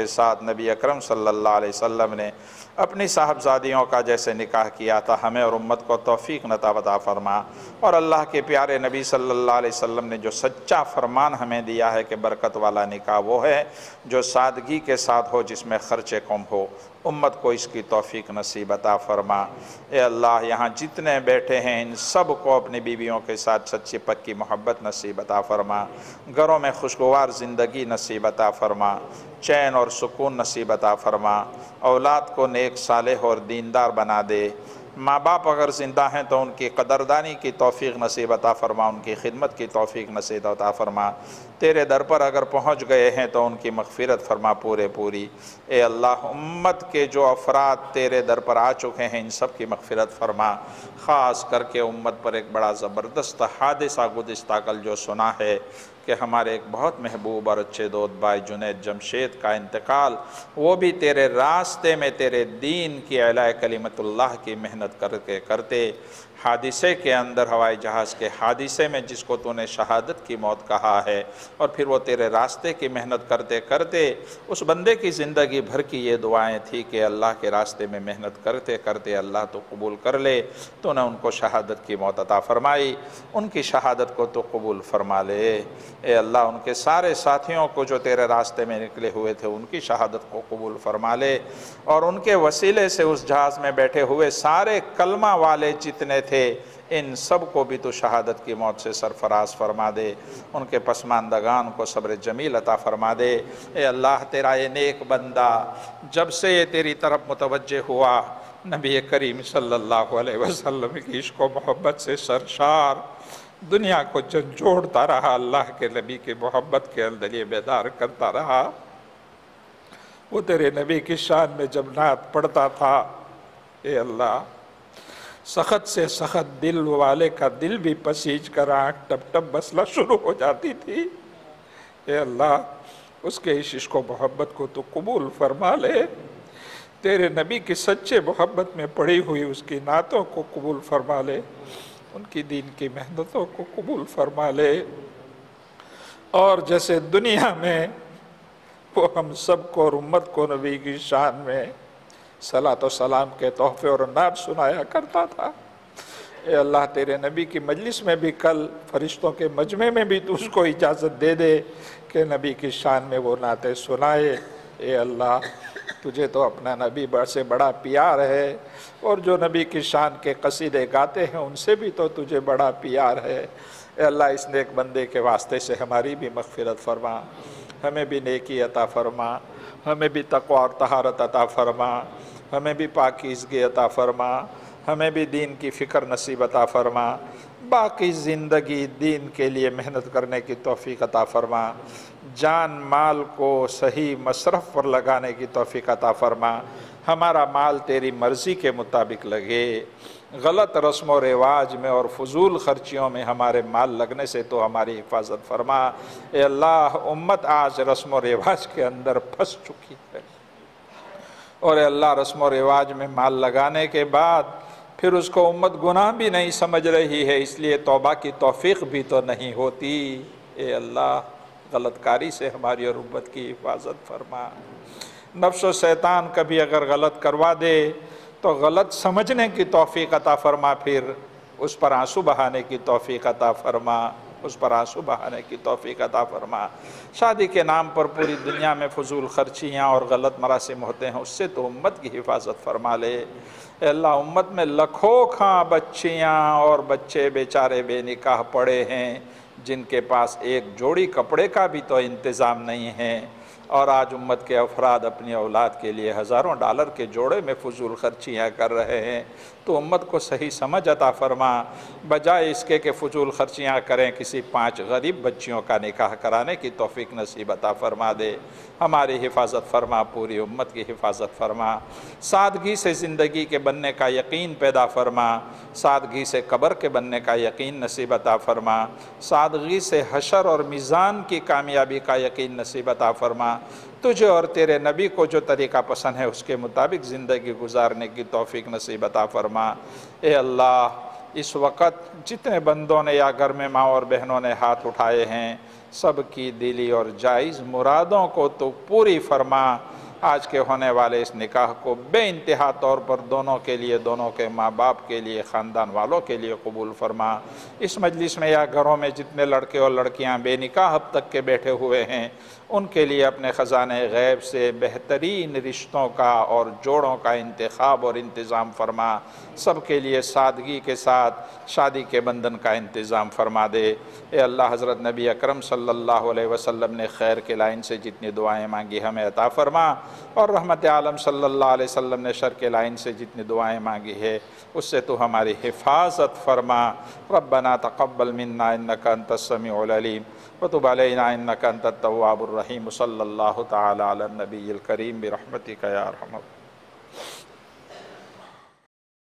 ساتھ نبی اکرم صلی اللہ علیہ وسلم نے اپنی صاحبزادیوں کا جیسے نکاح کیا تھا ہمیں اور امت کو توفیق عطا فرما، اور اللہ کے پیارے نبی صلی اللہ علیہ وسلم نے جو سچا فرمان ہمیں دیا ہے کہ برکت والا نکاح وہ ہے جو سادگی کے ساتھ ہو، جس میں خرچے کم ہو، امت کو اس کی توفیق نصیب عطا فرما۔ اے اللہ، یہاں جتنے بیٹھے ہیں ان سب کو اپنی بیویوں کے ساتھ سچی پکی محبت نصیب عطا فرما، گھروں میں خوشگوار زندگی نصیب عطا فرما، چین اور سکون نصیب عطا فرما، اولاد کو نیک صالح اور دیندار بنا دے، ماں باپ اگر زندہ ہیں تو ان کی قدردانی کی توفیق نصیب عطا فرما، ان کی خدمت کی توفیق نصیب عطا فرما، تیرے در پر اگر پہنچ گئے ہیں تو ان کی مغفرت فرما پوری۔ اے اللہ، امت کے جو افراد تیرے در پر آ چکے ہیں ان سب کی مغفرت فرما، خاص کر کے امت پر ایک بڑا زبردست حادثہ گزشتہ کل جو سنا ہے کہ ہمارے ایک بہت محبوب اور اچھے دوست بھائی جنید جمشید کا انتقال، وہ بھی تیرے راستے میں تیرے دین کی اعلاء کلمت اللہ کی محنت کرتے حادثے کے اندر، ہوائی جہاز کے حادثے میں جس کو تو نے شہادت کی موت کہا ہے، اور پھر وہ تیرے راستے کی محنت کرتے کرتے اس بندے کی زندگی بھر کی یہ دعائیں تھی کہ اللہ کے راستے میں محنت کرتے کرتے اللہ تو قبول کر لے، تو نے ان کو شہادت کی موت عطا فرمائی، ان کی شہادت کو تو قبول فرما لے۔ اے اللہ، ان کے سارے ساتھیوں کو جو تیرے راستے میں نکلے ہوئے تھے ان کی شہادت کو قبول فرما لے، اور ان کے وسیلے سے اس جہاز میں بیٹھے ہوئے سارے کلمہ والے جتنے تھے ان سب کو بھی تو شہادت کی موت سے سرفراز فرما دے، ان کے پسماندگان کو صبر جمیل عطا فرما دے۔ اے اللہ، تیرا یہ نیک بندہ جب سے یہ تیری طرف متوجہ ہوا، نبی کریم صلی اللہ علیہ وسلم کی عشق و محبت سے سرشار دنیا کو جھنجھوڑتا رہا، اللہ کے نبی کی محبت کے اندر یہ بیدار کرتا رہا۔ وہ تیرے نبی کی شان میں جب نعت پڑھتا تھا، اے اللہ، سخت سے سخت دل والے کا دل بھی پسیج کر آنکھ ٹپ ٹپ بسنا شروع ہو جاتی تھی۔ اے اللہ، اس کے اس عشق و محبت کو تو قبول فرما لے، تیرے نبی کی سچے محبت میں پڑھی ہوئی اس کی نعتوں کو قبول فرما لے، ان کی دین کی محنتوں کو قبول فرما لے، اور جیسے دنیا میں وہ ہم سب کو اور امت کو نبی کی شان میں صلاۃ و سلام کے تحفے اور نعت سنایا کرتا تھا، اے اللہ، تیرے نبی کی مجلس میں بھی کل فرشتوں کے مجمع میں بھی تو اس کو اجازت دے دے کہ نبی کی شان میں وہ نعتیں سنائے۔ اے اللہ، تجھے تو اپنا نبی سے بڑا پیار ہے، اور جو نبی کی شان کے قصیدے گاتے ہیں ان سے بھی تو تجھے بڑا پیار ہے۔ اے اللہ، اس نیک بندے کے واسطے سے ہماری بھی مغفرت فرما، ہمیں بھی نیکی عطا فرما، ہمیں بھی تقوی اور طہارت عطا فرما، ہمیں بھی پاکیزگی عطا فرما، ہمیں بھی دین کی فکر نصیب عطا فرما، باقی زندگی دین کے لیے محنت کرنے کی توفیق عطا فرما، جان مال کو صحیح مصرف پر لگانے کی توفیق عطا فرما، ہمارا مال تیری مرضی کے مطابق لگے، غلط رسم و رواج میں اور فضول خرچیوں میں ہمارے مال لگنے سے تو ہماری حفاظت فرما۔ اے اللہ، امت آج رسم و رواج کے اندر پھنس چکی ہے، اور اے اللہ، رسم و رواج میں مال لگانے کے بعد پھر اس کو امت گناہ بھی نہیں سمجھ رہی ہے، اس لیے توبہ کی توفیق بھی تو نہیں ہوتی۔ اے اللہ، غلط کاری سے ہماری اور امت کی حفاظت فرما۔ نفس و شیطان کبھی اگر غلط کروا دے تو غلط سمجھنے کی توفیق عطا فرما، پھر اس پر آنسو بہانے کی توفیق عطا فرما، اس پر آنسو بہانے کی توفیق عطا فرما۔ شادی کے نام پر پوری دنیا میں فضول خرچیاں اور غلط مراسم ہوتے ہیں، اس سے تو امت کی حفاظت فرما لے۔ اے اللہ، امت میں لکھوں کھاں بچیاں اور بچے بیچارے بے نکاح پڑے ہیں، جن کے پاس ایک جوڑی کپڑے کا بھی تو انتظام نہیں ہے، اور آج امت کے افراد اپنی اولاد کے لیے ہزاروں ڈالر کے جوڑے میں فضول خرچیاں کر رہے ہیں، تو امت کو صحیح سمجھ عطا فرما، بجائے اس کے کہ فضول خرچیاں کریں کسی 5 غریب بچیوں کا نکاح کرانے کی توفیق نصیب عطا فرما دے۔ ہماری حفاظت فرما، پوری امت کی حفاظت فرما، سادگی سے زندگی کے بننے کا یقین پیدا فرما، سادگی سے قبر کے بننے کا یقین نصیب عطا فرما، سادگی سے حشر اور میزان کی کامیابی کا یقین نصیب عطا فرما، تجھے اور تیرے نبی کو جو طریقہ پسند ہے اس کے مطابق زندگی گزارنے کی توفیق نصیب عطا فرما۔ اے اللہ، اس وقت جتنے بندوں نے یا گھر میں ماں اور بہنوں نے ہاتھ اٹھائے ہیں، سب کی دلی اور جائز مرادوں کو تو پوری فرما۔ آج کے ہونے والے اس نکاح کو بے انتہا طور پر دونوں کے لیے، دونوں کے ماں باپ کے لیے، خاندان والوں کے لیے قبول فرما۔ اس مجلس میں یا گھروں میں جتنے لڑکے اور لڑکیاں بے نکاح اب تک کے بیٹھے ہوئے ہیں، ان کے لیے اپنے خزانے غیب سے بہترین رشتوں کا اور جوڑوں کا انتخاب اور انتظام فرما، سب کے لیے سادگی کے ساتھ شادی کے بندھن کا انتظام فرما دے۔ اے اللہ، حضرت نبی اکرم صلی اللہ علیہ وسلم نے خیر کے لائن سے جتنی دعائیں مانگی ہمیں عطا فرما، اور رحمت عالم صلی اللہ علیہ وسلم نے شر کے لائن سے جتنی دعائیں مانگی ہے اس سے تو ہماری حفاظت فرما۔ ربنا تقبل منا انک انت السمیع العلیم وتب علینا انک انت التواب الرحیم، صلی اللہ تعالی علی النبی الکریم برحمتک یا ارحم الراحمین۔